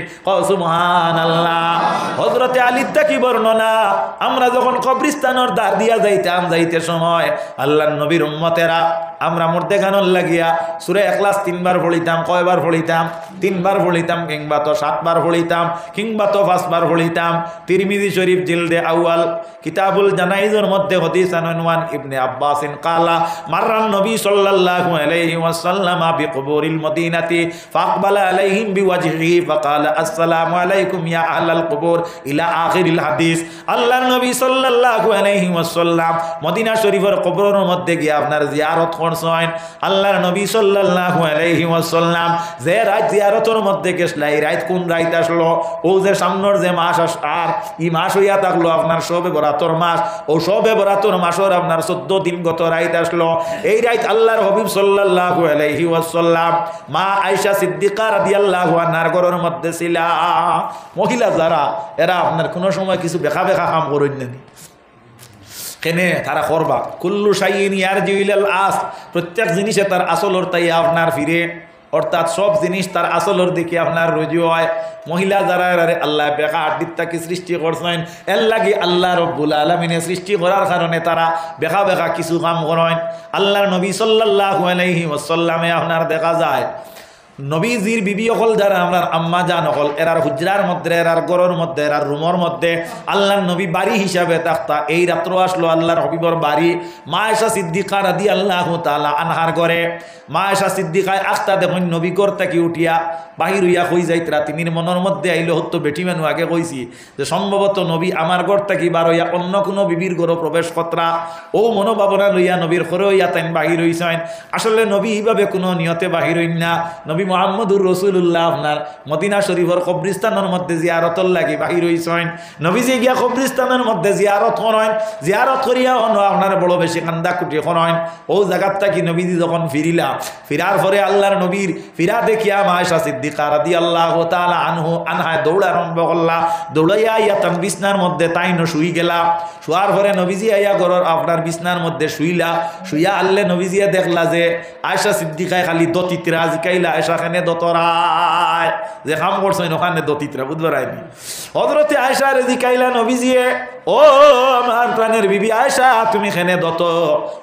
A: সুবহানাল্লাহ। হযরতে আলীর কি বর্ণনা, আমরা যখন কবরস্থানের দ্বার দিয়া যাইতে সময় আল্লাহর নবীর উম্মতেরা আমরা মরতে গানোর লাগিয়া সূরা ইখলাস 3 বার পড়িতাম। কয়বার পড়িতাম? 3 বার পড়িতাম, কিংবা তো 7 বার পড়িতাম, কিংবা তো 5 বার পড়িতাম। তিরমিজি শরীফ জিলদে আউয়াল কিতাবুল জানাইজের মধ্যে হাদিস আনওয়ান ইবনে আব্বাস কালা মাররান নবী সাল্লাল্লাহু আলাইহি ওয়াসাল্লাম বিকুবুরিল মদিনাতি ফাকবালা আলাইহিম বিওয়াজহিহি ফাকালা আসসালামু আলাইকুম ইয়া আহলাল কুবুর ইলা আখিরিল হাদিস। আল্লাহর নবী সাল্লাল্লাহু আলাইহি ওয়াসাল্লাম মদিনা শরীফের কবরের মধ্যে গিয়ে আপনার জিয়ারত করছেন। আল্লাহর নবী সাল্লাল্লাহু আলাইহি ওয়াসাল্লাম যে রাত জিয়ারতের মধ্যে গেছলা, এই রাত কোন রাত আসলো? ও যে সামনের যে মাস আর এই মাস হইয়া থাকলো আপনার শবে বরাতর মাস, ও শবে বরাতর মাসের আপনার 14 দিন গত রাত আসলো। এই রাত আল্লাহর হাবিব সাল্লাল্লাহু আলাইহি ওয়াসাল্লাম মা আয়েশা সিদ্দিকা রাদিয়াল্লাহু আনহার ঘরের মধ্যে ছিল। মহিলা যারা এরা আপনার কোনো সময় কিছু বেখা কাম করেন না, কেনে তারা করবা কুল্লু শাইইন ইয়ারজিউ ইলাল আস, প্রত্যেক জিনিসে তার আসলর তাই আপনার ফিরে, অর্থাৎ সব জিনিস তার আসলর দিকে আপনার রুজু হয়। মহিলা যারা আল্লাহ বেকা আড্ডিত্তাকে সৃষ্টি করছেন, এর লাগি আল্লাহ রব্বুল আলামিনে সৃষ্টি করার কারণে তারা বেকা কিছু কাম করেন। আল্লাহর নবী সাল্লাল্লাহু আলাইহি ওয়াসাল্লামে আপনার দেখা যায় নবীজির বিবি অকল যারা আমার আম্মা জান অকল এরার হুজরার মধ্যে, এরার গরর মধ্যে, এরার রুমর মধ্যে আল্লাহর নবী বাড়ি হিসাবে থাকতা। এই রাত্র আসলো আল্লাহর হবিবর বাড়ি মা আয়েশা সিদ্দিকা রাদিয়াল্লাহু তাআলা আনহার ঘরে। মা আয়েশা সিদ্দিকায় আস্তা দেখুন নবী ঘর থেকে উঠিয়া বাহির হইয়া কই যাইতরা। তিনির মনের মধ্যে আইলো হতো বেটি মানু আগে কইছি যে সম্ভবত নবী আমার ঘর থেকে বার হইয়া অন্য কোনো বিবির ঘর প্রবেশ কতরা, ও মনোভাবনা লইয়া নবীর ঘরে হইয়া তাই বাহির হইছেন। আসলে নবী এইভাবে কোনো নিয়তে বাহির হইন না। নবী মুহাম্মদুর রাসূলুল্লাহ আপনার মদিনা শরীফের কবরস্থানের মধ্যে জিয়ারতর লাগি বাহির হইছেন। নবীজি গিয়া কবরস্থানের মধ্যে জিয়ারত করেন, জিয়ারত করিয়া অন্য আপনার বড় বেশি কান্দা কুটি করেন। ও জায়গাত থাকি নবীজি যখন ফিরিলা, ফিরার পরে আল্লাহর নবীর ফিরা দেখিয়া মা আয়েশা সিদ্দিকা রাদিয়াল্লাহু তাআলা আনহা দৌড় আরম্ভ করলা। দৌড়াইয়া আইয়া তান বিছনার মধ্যে তাইনো শুই গেলা। শোয়ার পরে নবীজি আইয়া ঘরের আপনার বিছনার মধ্যে শুইলা। শুইয়া আল্লে নবীজিয়া দেখলা যে আয়েশা সিদ্দিকায় খালি দতিত্রা জিকাইলা, আয়েশা খানে দতরায় যে কাম করছেন ওখানে দতিত্রা বুঝতে পারাইনি। হযরতে আয়েশা জিকাইলা নবীজিয়ে, ও আমার প্রাণের বিবি আয়েশা তুমি খেনে দত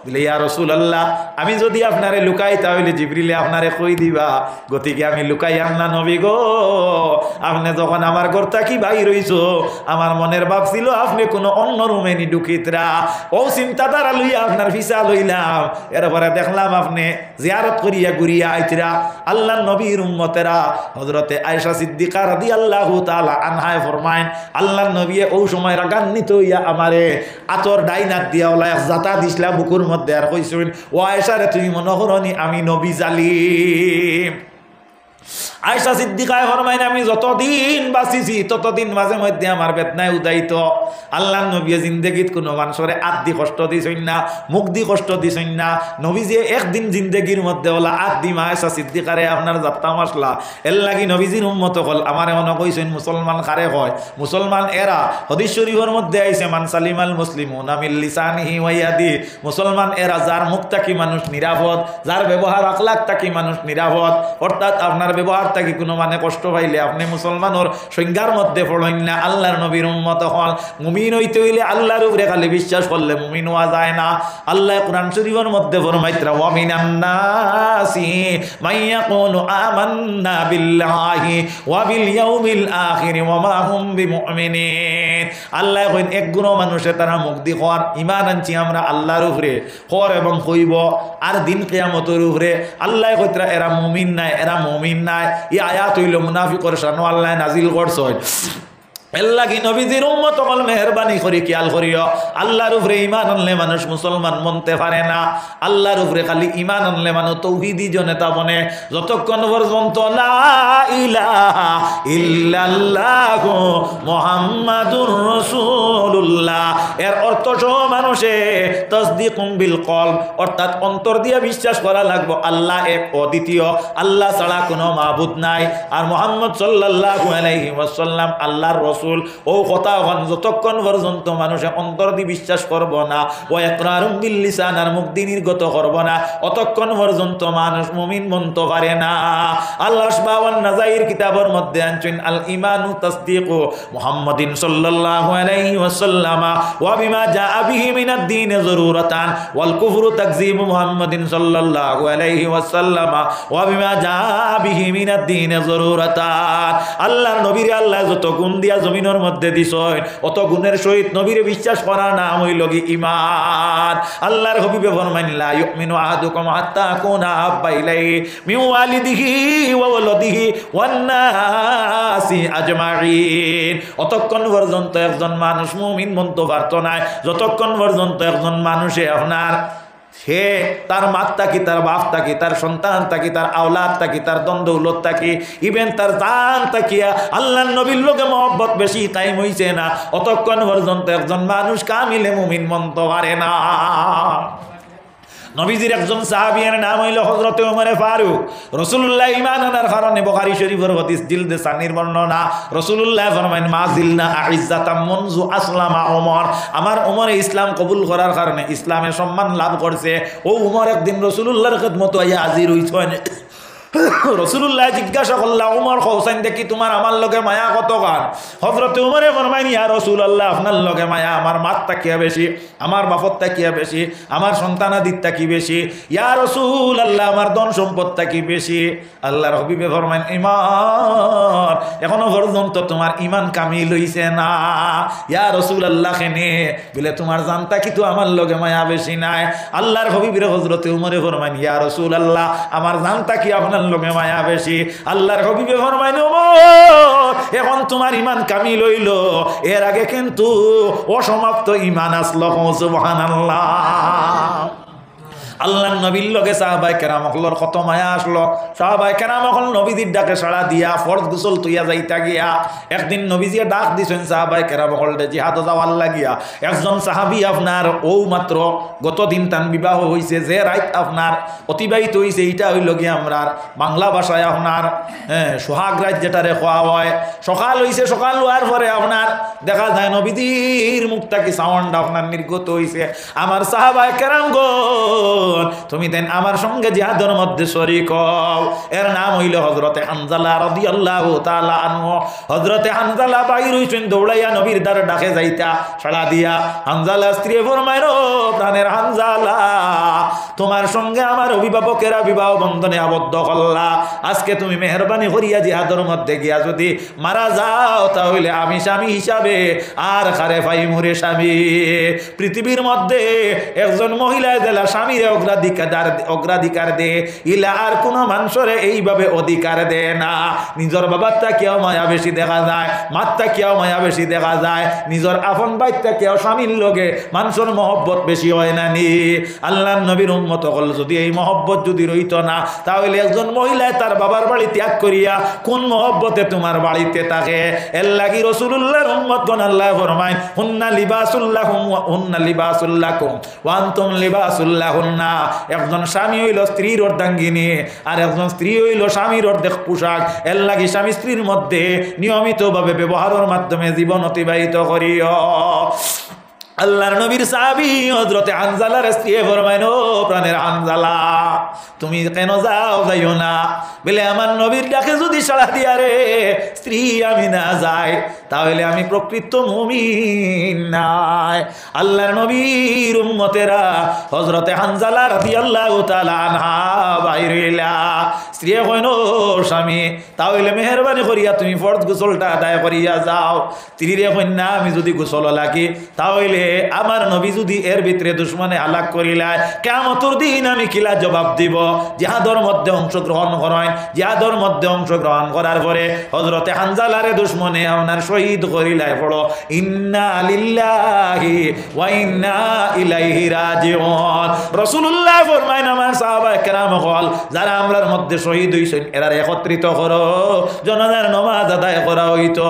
A: বলে, ইয়া রাসূলুল্লাহ আমি যদি আপনারে লুকাই তাহলে জিবরিলে আপনারে কই দিবা, গতিকে আমি লুকাই আননা নবী গো। আপনি যখন আমার ঘর থাকি বাইর হইছো আমার মনের ভাব ছিল আপনি কোনো অন্য রুমে নি ঢুকিতরা। ও চিন্তাধারা লইয়া আপনার ভিসা লইলাম, এরপরে দেখলাম আপনি জিয়ারত করিয়া ঘুরিয়া আইতরা। আল্লাহর নবীর উম্মতেরা হযরতে আয়েশা সিদ্দিকা রাদিয়াল্লাহু তাআলা আনহা ফরমায়েন আল্লাহর নবী ও সময় রাগান্বিত হইয়া আমারে আতর ডাইনাত দিয়া ওলা এক জাতা দিছলা বুকুর মধ্যে, আর কইছেন ও আয়েশা রে তুমি মনে করনি আমি নবী জালিম। আয়েশা সিদ্দিকায় ফরমাইন আমি যতদিন বাঁচিছি ততদিন মাঝে মধ্যে আমার বেদনায় উদাইত। আল্লাহর নবী জিন্দেগিত কোনো মানুষরে আদি কষ্ট দিছেন না, মুখ দি কষ্ট দিছেন না। নবীজি একদিন জিন্দেগির মধ্যে ওলা আদি মা আয়েশা সিদ্দিকারে আপনার যাত্রা মাসলা। এর লাগি নবীজির উম্মত হল আমার এমন কইছেন মুসলমান কারে হয়, মুসলমান এরা হাদিস শরীফের মধ্যে আইছে মান সালিমাল মুসলিমুনা মিন লিসানিহি ওয়া ইয়াদিহি, মুসলমান এরা যার মুখ থাকি মানুষ নিরাপদ, যার ব্যবহার আখলাক থাকি মানুষ নিরাপদ। অর্থাৎ আপনার ব্যবহার থাকি কোনো মানে কষ্ট পাইলে আপনি মুসলমানের সংজ্ঞার মধ্যে পড়েন না। আল্লাহর নবীর উম্মত হল। মুমিন হইতে হইলে আল্লাহর উপরে খালি বিশ্বাস করলে মুমিন হওয়া যায় না। আল্লাহ কোরআন শরীফের মধ্যে ফরমাইতরা ওয়া মিনান নাসি মাইয়াকুলু আমান্না বিল্লাহি ওয়া বিল ইয়াউমিল আখির ওয়া মা হুম বিমুমিনিন। আল্লাহ কইন এক গুণ মানুষে তারা মুক্তি হওয়ার ঈমান আনছি আমরা আল্লাহর উপরে হর এবং কইব আর দিন কিয়ামতের উপরে। আল্লাহ কইতরা এরা মুমিন নাই, এরা মুমিন নাই। এই আয়াত হইল মুনাফিকর শান আল্লাহ নাজিল করছেন। এর লাগি নবীজির উম্মত সকল মেহরবানি করি খেয়াল করিও, আল্লাহর উপরে ঈমান আনলে মানুষ মুসলমান মনতে পারে না। আল্লাহর উপরে খালি ঈমান আনলে মানুষ তৌহিদি জনতা বনে। যতক্ষণ পর্যন্ত লা ইলাহা ইল্লাল্লাহু মুহাম্মাদুর রাসূলুল্লাহ এর অর্থ সহ মানুষে তাসদীকুম বিল কলব, অর্থাৎ অন্তর দিয়ে বিশ্বাস করা লাগবে আল্লাহ এক অদ্বিতীয়, আল্লাহ ছাড়া কোনো মাবুদ নাই, আর মুহাম্মদ সাল্লাল্লাহু আলাইহি ওয়াসাল্লাম আল্লাহর রাসূল। ও কথা যতক্ষণ পর্যন্ত মানুষে অন্তর দিয়ে বিশ্বাস করব না, ও ইকরারুম বিল লিসান আর মুখ দিয়ে নির্গত করব না, অতক্ষণ পর্যন্ত মানুষ মুমিন বনতে পারে না। আল্লাহ সুবহানাহু ওয়া নাযাইর কিতাবের মধ্যে আনছেন আল ঈমানু তাসদীকু মুহাম্মাদিন সাল্লাল্লাহু আলাইহি ওয়াসাল্লাম ওয়া বিমা জাআ বিহি মিনাদ দ্বীন যরুরাতান ওয়াল কুফরু তাকযীবু মুহাম্মাদিন সাল্লাল্লাহু আলাইহি ওয়াসাল্লাম ওয়া বিমা জাআ বিহি মিনাদ দ্বীন যরুরাতান। আল্লাহর নবীর আল্লাহ যত গুণ দিয়া জমিনের মধ্যে দিছয়, অত গুণের সহিত নবীর বিশ্বাস করা নাম হইল কি ঈমান। আল্লাহর হাবিবে ফরমান লা ইউমিনু আহাদুকুম হাত্তা আকুনা আহাব্বা ইলাইহি মিন ওয়ালিদিহি ওয়া ওয়ালাদিহি ওয়ান নাসি আজমাইন। অতক্ষণ পর্যন্ত একজন মানুষ মুমিন বনতে পারত না যতক্ষণ পর্যন্ত একজন মানুষে আপনার সে তার মাতা কি, তার বাপ থাকি, তার সন্তান থাকি, তার আওলাদ থাকি, তার দ্বন্দ্বৌলত থাকি, ইভেন তার জান থাকিয়া আল্লাহর নবীর লোকে মহব্বত বেশি টাইম হইছে না, অতক্ষণ পর্যন্ত একজন মানুষ কামিলে মুমিন বনতে পারে না। নবীজির একজন সাহাবীর নাম হইল হযরত ওমর ফারুক। রাসূলুল্লাহ ঈমান আনার কারণে বুখারী শরীফের হাদিস জিলদে সানির বর্ণনা, রাসূলুল্লাহ ফরমায়েন মা জিলনা আইজ্জাতাম মুনযু আসলামা ওমর, আমার ওমর ইসলাম কবুল করার কারণে ইসলামে সম্মান লাভ করছে। ও ওমর একদিন রাসূলুল্লাহর খিদমতে আইয়া হাজির হইছেন। রাসূলুল্লাহ জিজ্ঞাসা করলা ওমর হোসেন দেখি তোমার আমার লগে মায়া কত গান? হযরত ওমরে ফরমাইন ইয়া রাসূলুল্লাহ আপনার লগে মায়া আমার মাত তাকিয়া বেশি, আমার বাপত তাকিয়া বেশি, আমার সন্তানাদির তাকি বেশি, ইয়া রাসূলুল্লাহ আমার ধন সম্পদ তাকি বেশি। আল্লাহর হাবিবে ফরমাইন ঈমান এখনো পর্যন্ত তোমার ঈমান কামিল হইছে না। ইয়া রাসূলুল্লাহ কেনে বলে তোমার জানতা কি তো আমার লগে মায়া বেশি নাই। আল্লাহর হাবিবের হযরত ওমরে ফরমাইন ইয়া রাসূলুল্লাহ আমার জানতা কি আপনার লগে মায়া বেশি। আল্লাহর হাবিবে ফরমাইন ওমর এখন তোমার ঈমান কামিল হইল, এর আগে কিন্তু অসমাপ্ত ঈমান আসলো। সুবহানাল্লাহ। আল্লাহর নবীর লগে সাহাবায়ে কেরাম হলর কত মায়া আসলো। সাহাবায়ে কেরাম হল নবীজির ডাকে সাড়া দিয়া ফরজ গোসল তুইয়া যাইতা গিয়া একদিন নবীজি ডাক দিছেন সাহাবায়ে কেরাম হল জিহাদ যাওয়ার লাগিয়া। একজন সাহাবী আপনার ও মাত্র গতদিন তান বিবাহ হইছে, যে রাত আপনার অতিবাহিত হইছে এটা হইল গিয়া আমরা বাংলা ভাষায় আপনার সোহাগ রাত যেটারে খোয়া হয়। সকাল হইছে, সকাল হওয়ার পরে আপনার দেখা যায় নবীজির মুখটা কি সাউন্ড আপনার নির্গত হইছে। আমার সাহাবায়ে কেরাম গো তুমি দেন আমার সঙ্গে জিহাদের মধ্যে শরীক হও। এর নাম হইল হযরতে হানজালা রাদিয়াল্লাহু তাআলা আনহু। হযরতে হানজালা বাইর হইছেন দৌড়াইয়া নবীর দ্বারে ডাকে যাইতা সাড়া দিয়া। হানজালা স্ত্রী ফরমাইল প্রাণের হানজালা তোমার সঙ্গে আমার অভিভাবকেরা বিবাহ বন্ধনে আবদ্ধ করলা, আজকে তুমি মেহরবানি করিয়া জিহাদের মধ্যে গিয়া যদি মারা যাও তাহলে আমি স্বামী হিসাবে আর খারে পাই মুরে স্বামী। পৃথিবীর মধ্যে একজন মহিলা জেলা স্বামীর অগ্রাধিকার দে, ইলা আর কোনো মানুষরে এইভাবে অধিকার দে না। নিজের বাবারটা কেউ মায়া বেশি দেখা যায়, মাতটা কেউ মায়া বেশি দেখা যায়, নিজের আপন বাইরটা কেউ স্বামীর লগে মানুষের মহব্বত বেশি হয় না নি। আল্লাহর নবীর উম্মত হল যদি এই মহব্বত যদি রইত না তাহলে একজন মহিলায় তার বাবার বাড়ি ত্যাগ করিয়া কোন মহব্বতে তোমার বাড়িতে থাকে। এর লাগি রাসূলুল্লাহর উম্মতগণ আল্লাহ ফরমায় হুন্না লিবাসুল্লাহুম ওয়া হুন্না লিবাসুল্লাকুম ওয়া আনতুম লিবাসুল্লাহুন্না। একজন স্বামী হইল স্ত্রীর অর্ধাঙ্গিনী আর একজন স্ত্রী হইল স্বামীর অর্ধেক পোশাক। এর লাগি স্বামী স্ত্রীর মধ্যে নিয়মিতভাবে ব্যবহারের মাধ্যমে জীবন অতিবাহিত করিও। আল্লাহর নবীর সাহাবী হযরতে হানজালার স্ত্রী ফরমাইন ও প্রাণের হানজালা তুমি কেন যাইও না? বলে আমার নবীর ডাকে যদি সাড়া দিয়া রে স্ত্রী আমি না যাই তাহলে আমি প্রকৃত মুমিন নাই। আল্লাহর নবীর উম্মতেরা হযরতে হানজালা রাদিয়াল্লাহু তাআলা আনহা বাইরিলা স্ত্রী কইন ও স্বামী তাহলে মেহরবানি করিয়া তুমি ফরজ গোসলটা আদায় করিয়া যাও। স্ত্রীরে কইন না আমি যদি গোসল লাগি তাহলে আমার নবী যদি এর ভিতরে দুশ্মনে হালাক করিলায় কিয়ামতের দিন আমি কিলা জবাব দিব। জিহাদের মধ্যে অংশগ্রহণ করেন, জিহাদের মধ্যে অংশগ্রহণ করার পরে হযরতে হানজালারে দুশ্মনে আপনার শহীদ করিলায় পড়ো ইন্না লিল্লাহি ওয়া ইন্না ইলাইহি রাজিউন। রাসূলুল্লাহ ফরমায় আমার সাহাবায়ে কেরাম হল যারা আমরার মধ্যে শহীদ হইছেন এরারে একত্রিত করো, জানাজার নামাজ আদায় করা হইতো।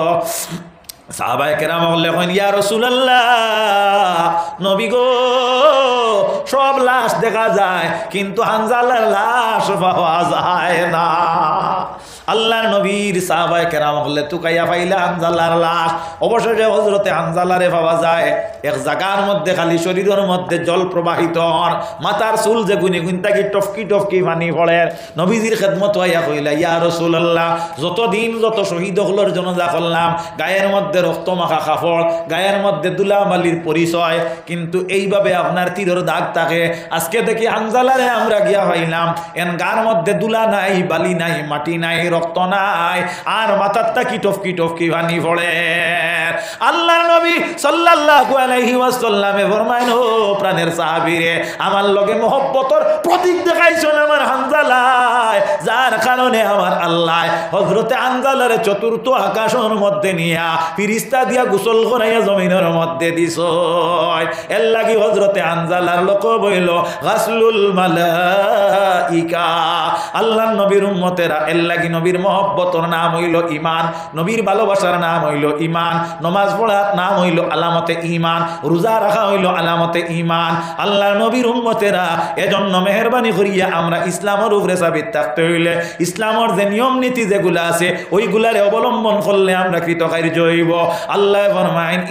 A: সাহাবায়ে কেরাম বললেন ইয়া রাসূলুল্লাহ নবী গো সব লাশ দেখা যায় কিন্তু হানজালার লাশ পাওয়া যায় না। আল্লাহর নবীর সাহাবায়ে কেরাম বললে তুকাইয়া পাইলা হানজালার লাশ। অবশেষে হযরতে হানজালারে পাওয়া যায় এক জায়গার মধ্যে, খালি শরীরের মধ্যে জল প্রবাহিত, মাথার চুল যে গুনি গুনতাকি টফকি টফকি পানি পড়ে। নবীজির খেদমত হইয়া কইলা ইয়া রাসূলুল্লাহ যতদিন যত শহীদ হলোর জনাজা করলাম গায়ের মধ্যে রক্ত মাখা কাপড়, গায়ের মধ্যে দুলাবালির পরিচয়, কিন্তু এইভাবে আপনার তীরের দাগ থাকে। আজকে দেখি হানজালারে আমরা গিয়া পাইলাম এন গার মধ্যে দুলা নাই, বালি নাই, মাটি নাই, রক্ত নাই, আর মাথার তাকি টফকি টফকি পানি পড়ে। আল্লাহর নবী সাল্লাল্লাহু আলাইহি ওয়াসাল্লামে ফরমাইন ও প্রাণের সাহাবীরে আমার লগে মহব্বতর প্রতীক দেখাইছেন আমার হানজালায়, যার কারণে আমার আল্লাহ হযরতে হানজালারে চতুর্থ আকাশের মধ্যে নিয়া ফিরিস্তা দিয়া গোসল করাইয়া জমিনের মধ্যে দিছ। এর লাগি হযরতে হানজালার লোক বইল গাসলুল মালাইকা। আল্লাহর নবীর উম্মতেরা এর লাগি নবীর মহব্বতর নাম হইল ঈমান, নবীর ভালোবাসার নাম হইল ঈমান, নামাজ পড়ার নাম হইল আলামতে ঈমান, রোজা রাখা হইল আলামতে ঈমান। আল্লাহর নবীর উম্মতেরা এজন্য মেহেরবানি করিয়া আমরা ইসলামের উপরে সাবিত থাকতে হইলে ইসলামের যে নিয়ম নীতি যেগুলা আছে ওইগুলারে অবলম্বন করলে আমরা কৃতকার্য হইব। আল্লাহ ফরমায়েন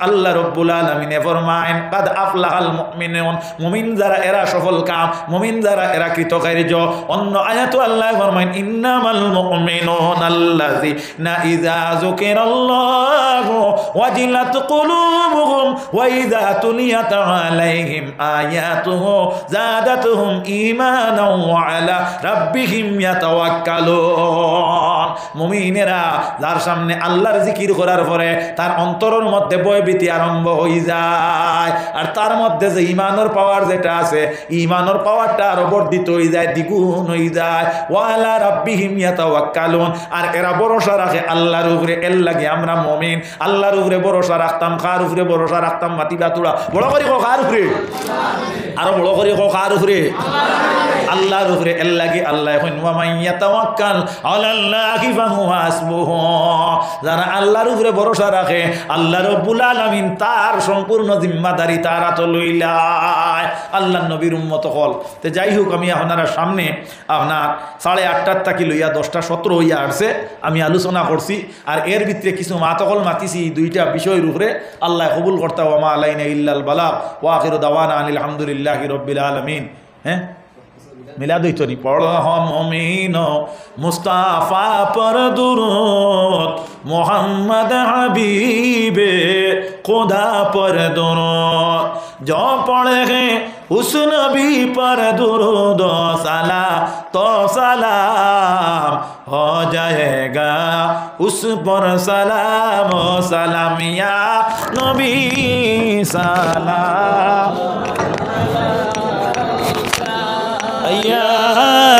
A: আল্লাহ রব্বুল আলামিন ফরমায়েন কাদ আফলাহাল মুমিনুন, মুমিন যারা এরা সফল কাম, মুমিন যারা এরা কৃতকার্য। অন্য আয়াতে আল্লাহ ফরমায়েন ইন্নামাল মুমিনুনা আল্লাযিনা ইযা যুকিরাল্লাহু ওয়াজিলাত কুলুবুহুম ওয়া ইযা তুলিয়াত আলাইহিম আয়াতুহু যাদাতুহুম ঈমানাও ওয়া আলা রাব্বিহিম ইয়াতাওয়াক্কালুন। মুমিনেরা যার সামনে আল্লাহর জিকির করার পরে তার অন্তরের মধ্যে ভয়ভীতি আরম্ভ হয়ে যায়, আর তার মধ্যে যে ঈমানের পাওয়ার যেটা আছে ঈমানের পাওয়ারটা আরো বর্ধিত হয়ে যায়, দ্বিগুণ হয়ে যায়। ওয়া আলা রাব্বিহিম ইয়াতাওয়াক্কালুন, আর এরা ভরসা রাখে আল্লাহর উপরে। এর লাগে আমরা মুমিন আল্লাহর উপরে ভরসা রাখতাম। কার উপরে ভরসা রাখতাম? মাটি বাতুড়া বড় করে কো কার উপরে, আরো বড় করে কো কার উপরে? আল্লাহর উপরে। এর লাগে আল্লাহ কইন ওয়া মান ইয়াতাওয়াক্কাল আলাল্লাহি ফাহুয়া হাসবুহু, যারা আল্লাহর উপরে ভরসা রাখে আল্লাহ রাব্বুল আলামিন তার সম্পূর্ণ জিম্মাদারি তার হাতে লইলায়। আল্লাহর নবীর উম্মত হল। তো যাই হোক, আমি আপনারা সামনে আপনার 8:30 থাকি লইয়া 10:17 হইয়া আসছে আমি আলোচনা করছি, আর এর ভিতরে কিছু মাতকল মাতিছি দুইটা বিষয়ের উপরে। আল্লাহ কবুল করতা ওয়া মা আলাইনা ইল্লাল বালাগ ওয়া আখিরু দাওয়ানা আনিল হামদুলিল্লাহি রাব্বিল আলামিন। হ্যাঁ মিলাদ হইতো নি? পড় মুমিন মুস্তাফা পর দুরূদ, মোহাম্মদ হাবিবে खुदा पर दुरूद, जो पढ़े उस नबी पर दुरूद सला तो सलाम हो जाएगा उस पर सलाम सलाम या नबी सलाम या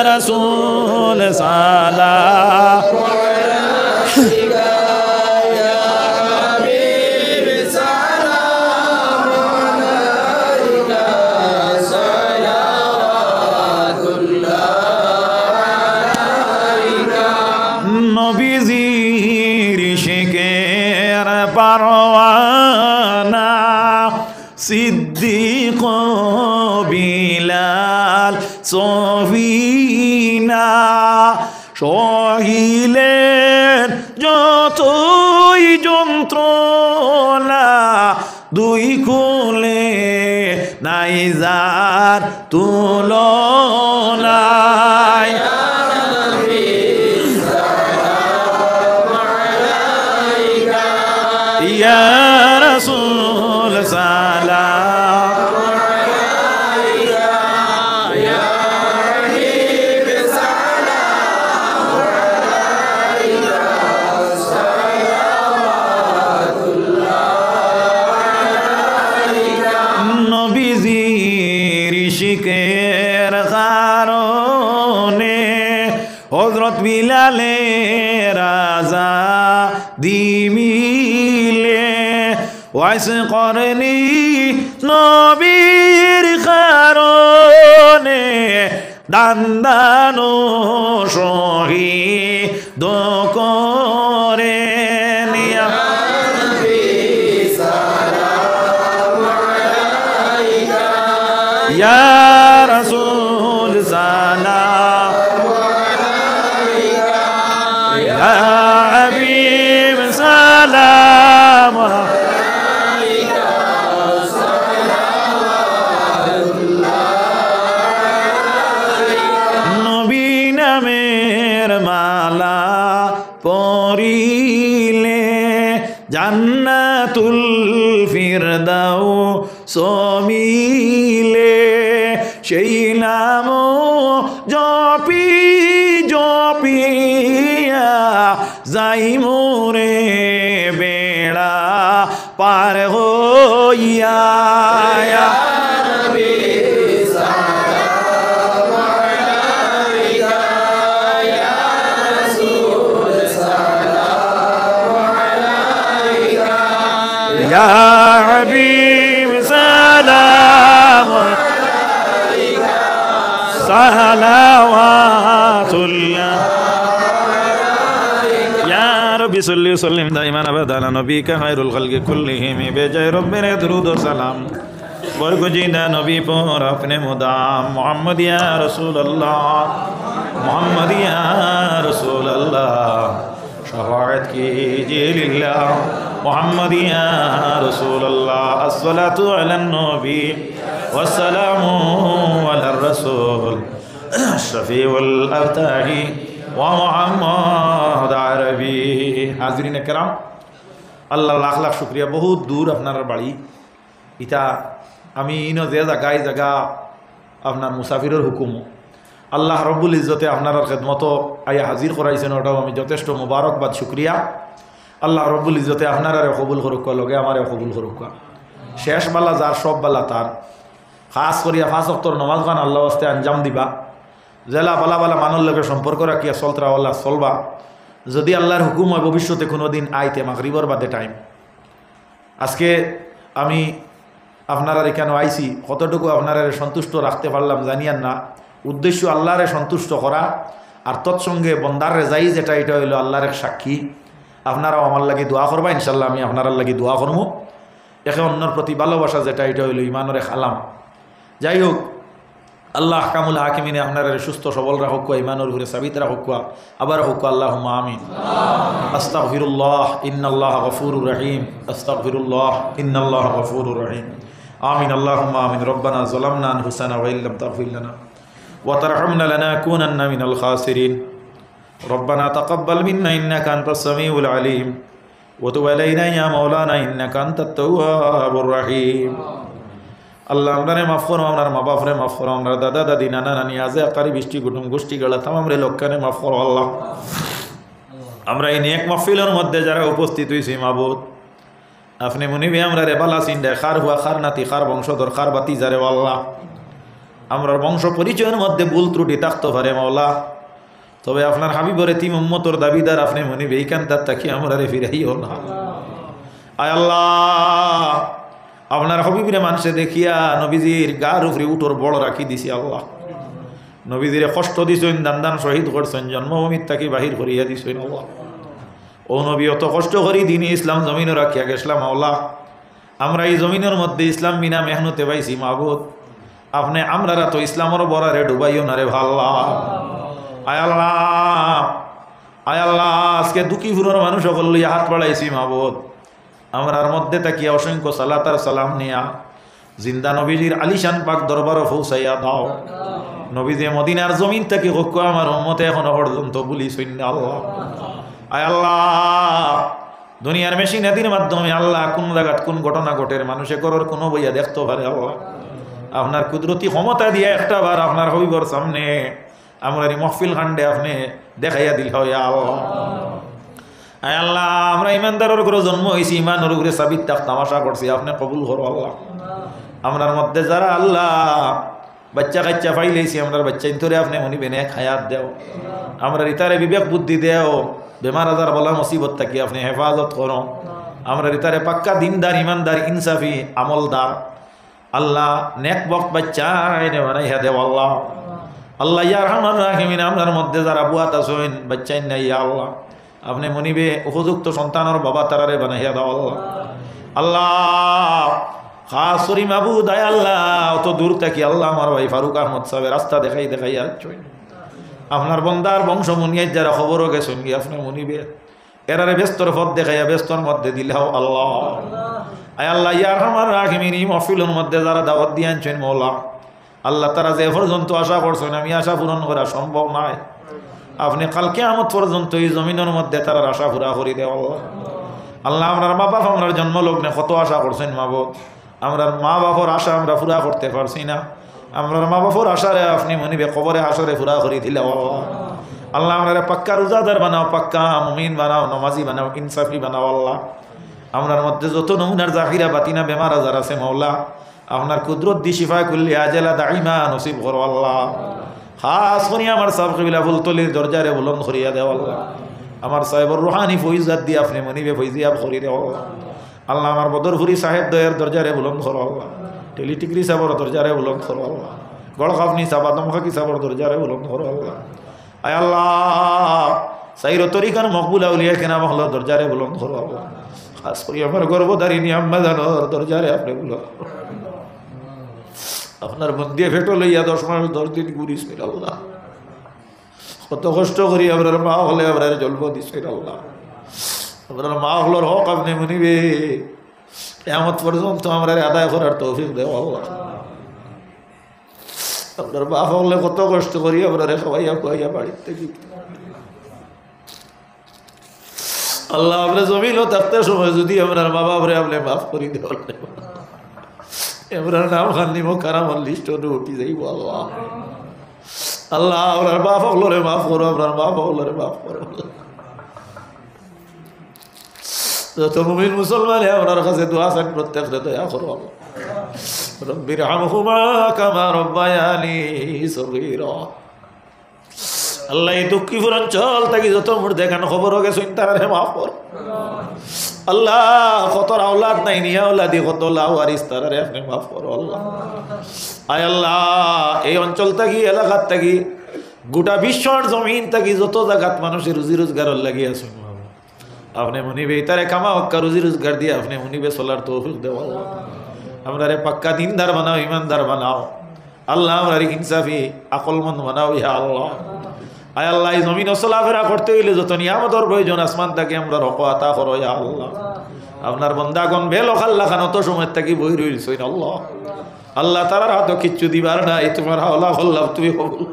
A: रसूल सलाम परवाना सिद्दीक़ बिलाल सफीना সহিলেন যতই যন্ত্রণা দুই কুলে নাই যার তুলনা ইয়া রাসূল সালাম জালে রাজা দিমিলে ওয়াইস করনি নবীর কারণে দান্দানো শহীদ করে নিয়া ইয়া রাসূল সালাম ইয়া হাবিব সালাম নবী নামের মালা পরিলে জান্নাতুল ফিরদাউস মিলে সেই নাম জপি জপিয়া যাই মোরে বেড়া পার হইয়া يا حبيب سلام صلوات الله يا رب صل وسلم دائما ابدا على نبيك خير الخلق كلهم بجاه ربنا درود وسلام बरगुजीदा नबी पर अपने मुदाम मोहम्मद या रसूल अल्लाह मोहम्मद या रसूल अल्लाह शफाअत कीजिए लिल्लाह मोहम्मद या रसूल अल्लाह अस्सलातु अला नबी वस्सलामु अला रसूल शफीउल अब्ताही व मोहम्मद अरबी हाज़रीन करम अल्लाह लाख लाख शुक्रिया बहुत दूर अपनार बाड़ी इता আমি ইনো যে জায়গায় জায়গা আপনার মুসাফিরের হুকুম আল্লাহ রব্বুল ইজ্জতে আপনার খেদমত আইয়া হাজির করাইছেন ওটাও আমি যথেষ্ট মুবারকবাদ শুক্রিয়া আল্লাহ রব্বুল ইজ্জতে আপনার কবুল করুক লগে আমার কবুল করুক শেষ বালা যার সব বালা তার খাস করিয়া 5 ওয়াক্তের নামাজ গান আল্লাহ ওয়াস্তে আঞ্জাম দিবা জেলা বালা বালা মানুষ লগে সম্পর্ক রাখিয়া চলতরা আল্লাহ চলবা যদি আল্লাহর হুকুম হয় ভবিষ্যতে কোনো দিন আইতে মাগরিবর বাদে টাইম আজকে আমি আপনারা এখানে আইসি কতটুকু আপনারা সন্তুষ্ট রাখতে পারলাম জানিয়ান না উদ্দেশ্য আল্লাহরে সন্তুষ্ট করা আর তৎসঙ্গে বন্দার রেজাই যেটা এটা হইল আল্লাহর এক সাক্ষী আপনারাও আমার লাগি দোয়া করবা ইনশাল্লাহ আমি আপনার লাগি দোয়া করবো একে অন্যর প্রতি ভালোবাসা যেটা এটা হইল ইমানের এক আলাম যাই হোক আল্লাহ কামুল হাকিমিনে আপনারা সুস্থ সবল রাখুক ইমানের উপরে সাবিত রাখুক আবার হোক আল্লাহুম্মা আমিন আস্তাগফিরুল্লাহ ইন্নাল্লাহ গফুরুর রহিম আস্তাগফিরুল্লাহ ইন্নাল্লাহ গফুরুর রহিম آمين اللهم آمين ربنا ظلمنا أنفسنا وإن لم تغفر لنا وترحمنا لنكونن من الخاسرين ربنا تقبل منا إنك أنت السميع العليم وتب علينا يا مولانا إنك أنت التواب الرحيم আল্লাহ আমরারে মাফ করো আমরার মা বাপরে মাফ করো আমরা দাদা দাদি নানা নানি আজে আকারি বৃষ্টি কুটুম গোষ্ঠীগুলা তামামরে লোকখানে মাফ করো আল্লাহ আমরা এই নেক মাহফিলের মধ্যে যারা উপস্থিত হয়েছি মাবুদ আপনি মুনিবি আমরা রে বালা চিন্ডে খার হুয়া খার নাতি খার বংশধর খার বাতি যারে আল্লাহ আমরার বংশ পরিচয়ের মধ্যে ভুল ত্রুটি থাকতে পারে মাওলা তবে আপনার হাবিবরে তিম উম্মতর দাবিদার আপনি মুনিবি এইখান তার তাকি আমরা রে ফিরাইও না আয় আল্লাহ আপনার হাবিবরে মানুষে দেখিয়া নবীজির গার উপরে উঠোর বড় রাখি দিছি আল্লাহ নবীজিরে কষ্ট দিছেন দান দান শহীদ করছেন জন্মভূমির তাকে বাহির করিয়া দিছেন আল্লাহ ও নবী অত কষ্ট করি দিন ইসলাম জমিনে রাখিয়া গেছিলাম আল্লাহ আমরা এই জমিনের মধ্যে ইসলাম বিনা মেহনতে পাইছি মাহবুদ আপনি আমরা তো ইসলামের বরারে ডুবাইও না রে ভাল্লা আয় আল্লাহ আয় আল্লাহ আজকে দুঃখীপুরের মানুষ সকল লইয়া হাত বাড়াইছি মাহবুদ আমরার মধ্যে তাকিয়া অসংখ্য সালাত আর সালাম নিয়া জিন্দা নবীজির আলিশান পাক দরবারও পৌঁছাইয়া দাও নবীজি মদিনার জমিন থেকে হোক আমার উম্মতে এখনো পর্যন্ত বলি সৈন্য আল্লাহ আয় আল্লাহ দুনিয়ার মেশিনাদির মাধ্যমে আল্লাহ কোন জায়গাত কোন ঘটনা ঘটের মানুষে করর কোনো বইয়া দেখতে পারে আল্লাহ আপনার কুদরতি ক্ষমতা দিয়ে একটা বার আপনার হইবর সামনে আমরা এই মহফিল খান্ডে আপনি দেখাইয়া দিল হয় আল্লাহ আয় আল্লাহ আমরা ইমানদারের ঘরে জন্ম হয়েছি ইমানের ঘরে সাবিত তামাশা করছি আপনি কবুল করো আল্লাহ আমরার মধ্যে যারা আল্লাহ বাচ্চা কাচ্চা পাইলেছি আমরা বাচ্চা ধরে আপনি মনিবে নে খায়াত দেও আমরা ইতারে বিবেক বুদ্ধি দেও বেমার আজার বলা মুসিবত থাকি আপনি হেফাজত করো আমরা ইতারে পাক্কা দিনদার ইমানদার ইনসাফি আমলদার আল্লাহ নেক বক বাচ্চা এনে বানাইয়া দেও আল্লাহ আল্লাহ ইয়া রহমান রাহিমিন আপনার মধ্যে যারা বুয়াত আছেন বাচ্চাই নাই ইয়া আল্লাহ আপনি মনিবে উপযুক্ত সন্তানের বাবা তারারে বানাইয়া দাও আল্লাহ আল্লাহ খাস করি মাবুদ আয় আল্লাহ অত দূর থাকি আল্লাহ আমার ভাই ফারুক আহমদ সাহেবের রাস্তা দেখাই আসছেন আপনার বন্দার বংশ মুনিয়ার যারা খবরও গেছেন গিয়ে আপনি মনিবে এরারে ব্যস্তর পথ দেখাইয়া ব্যস্তর মধ্যে দিলেও আল্লাহ আয় আল্লাহ ইয়া রহমান রাহিমিন এই মহফিলের মধ্যে যারা দাওয়াত দিয়ে আনছেন মৌলা আল্লাহ তারা যে পর্যন্ত আশা করছেন আমি আশা পূরণ করা সম্ভব নয় আপনি কালকে আমত পর্যন্ত এই জমিনের মধ্যে তারা আশা পুরা করি দেও আল্লাহ আল্লাহ আমরার মা বাপ আমরার জন্মলগ্নে কত আশা করছেন মাবুদ আমরার মা বাপর আশা আমরা পুরা করতে পারছি না আমরার মা বাপর আশারে আপনি মনিবে কবরে আশারে পুরা করি দিলে আল্লাহ আমরা পাক্কা রোজাদার বানাও পাক্কা মুমিন বানাও নমাজি বানাও ইনসাফি বানাও আল্লাহ আমরার মধ্যে যত নমুনার জাহিরা বাতিনা বেমার আজার আছে মৌলা আপনার কুদরত দি শিফা করলে আজেলা দাইমা নসিব করো আল্লাহ খাস করি আমার সাহেব কবিলা ফুলতলির দরজারে বুলন্দ করিয়া দেও আল্লাহ আমার সাহেবর রুহানি ফৈজাত দিয়ে আপনি মনিবে ফৈজিয়াব করি দেও আল্লাহ আল্লাহ আমার বদরপুরি সাহেব দয়ের দরজারে বুলন্দ করো আল্লাহ টেলিটিকরি সাবর দরজারে বুলন্দ করো আল্লাহ গড়খাফনি সাবা দমখাকি সাবর দরজারে বুলন্দ করো আল্লাহ আয় আল্লাহ সাইর তরিকার মকবুল আউলিয়া কেনা মহল দরজারে বুলন্দ করো আল্লাহ খাস করি আমার গর্বধারিণী আম্মা জানোর দরজারে আপনি বুলন্দ আপনার বন্দিয়ে ফেটো লইয়া 10 মাস 10 দিন ঘুরিস আল্লাহ কত কষ্ট করি আপনার মা হলে আপনার জন্ম দিচ্ছেন আল্লাহ আপনার মা হলোর হক আপনি মনিবে কেমন পর্যন্ত আমরা আদায় করার তৌফিক দেও আল্লাহ আপনার বাপ হলে কত কষ্ট করি আপনার খাওয়াইয়া খুয়াইয়া বাড়ির থেকে আল্লাহ আপনার জমিনও থাকতে সময় যদি আপনার মা বাপরে আপনি মাফ করি দেওয়ার এবার নাম খান নিব কারামল লিস্ট উঠি যাইব আল্লাহ আল্লাহ আপনার বাপ হলরে মাফ করো আপনার বাপ হলরে মাফ করো যত মুমিন মুসলমান আপনার কাছে দোয়া চান প্রত্যেকটা দয়া করো রব্বির হামহুমা কামা রব্বায়ানি সগীরা আল্লাহ এই দুঃখীপুর অঞ্চল থাকি যত মোর দেখান খবর গেছে তারা মাফ কর আল্লাহ কত আওলাদ নাই নিয়া ওলাদি কত লাওয়ারিস তারারে আপনি মাফ করো আল্লাহ আয় আল্লাহ এই অঞ্চল থাকি এলাকার থাকি গোটা বিশ্বর জমিন থাকি যত জায়গাত মানুষের রুজি রোজগার লাগি আছে আপনি মনিবে তারে কামা হক্কা রুজি রোজগার দিয়ে আপনি মনিবে চলার তৌফিক দেও আল্লাহ আমরা পাক্কা দিনদার বানাও ইমানদার বানাও আল্লাহ আমরা ইনসাফি আকলমন্দ বানাও ইয়া আল্লাহ আয় আল্লাহ এই জমিন চলাফেরা করতে হইলে যত নিয়ামতর প্রয়োজন আসমান তাকে আমরা রক আতা করো ইয়া আল্লাহ আপনার বন্দাগণ বেলখাল্লা খান অত সময় থাকি বই রইছেন আল্লাহ আল্লাহ তারার হাতে কিচ্ছু দিবার নাই তোমার হাওলা হল্লাম তুমি কবুল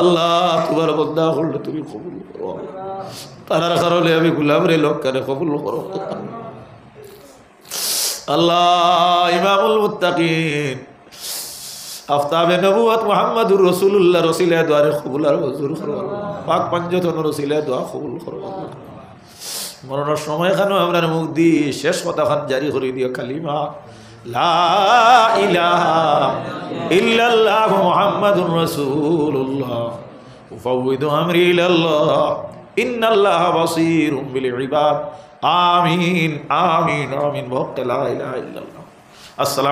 A: আল্লাহ তোমার বন্দা হলে তুমি কবুল করো তারার কারণে আমি গুলামরে লোককে কবুল করো আল্লাহ ইমামুল মুত্তাকিন আফতাবে নবুয়ত মুহাম্মদুর রাসূলুল্লাহ রসিলে দোয়ারে কবুল আর মঞ্জুর করো পাক পাঞ্জতন রসিলে দোয়া কবুল করো মরণের সময় খানো আমরা মুখ দি শেষ কথা খান জারি করে দিও কালিমা লা ইলাহা ইল্লাল্লাহ মুহাম্মাদুর রাসূলুল্লাহ উফাউযিদু আমরি ইলাল্লাহ ইন্নাল্লাহা বাসীরুম বিল ইবাদ আমিন আমিন আমিন ওয়া লা ইলাহা ইল্লাল্লাহ আসসালামু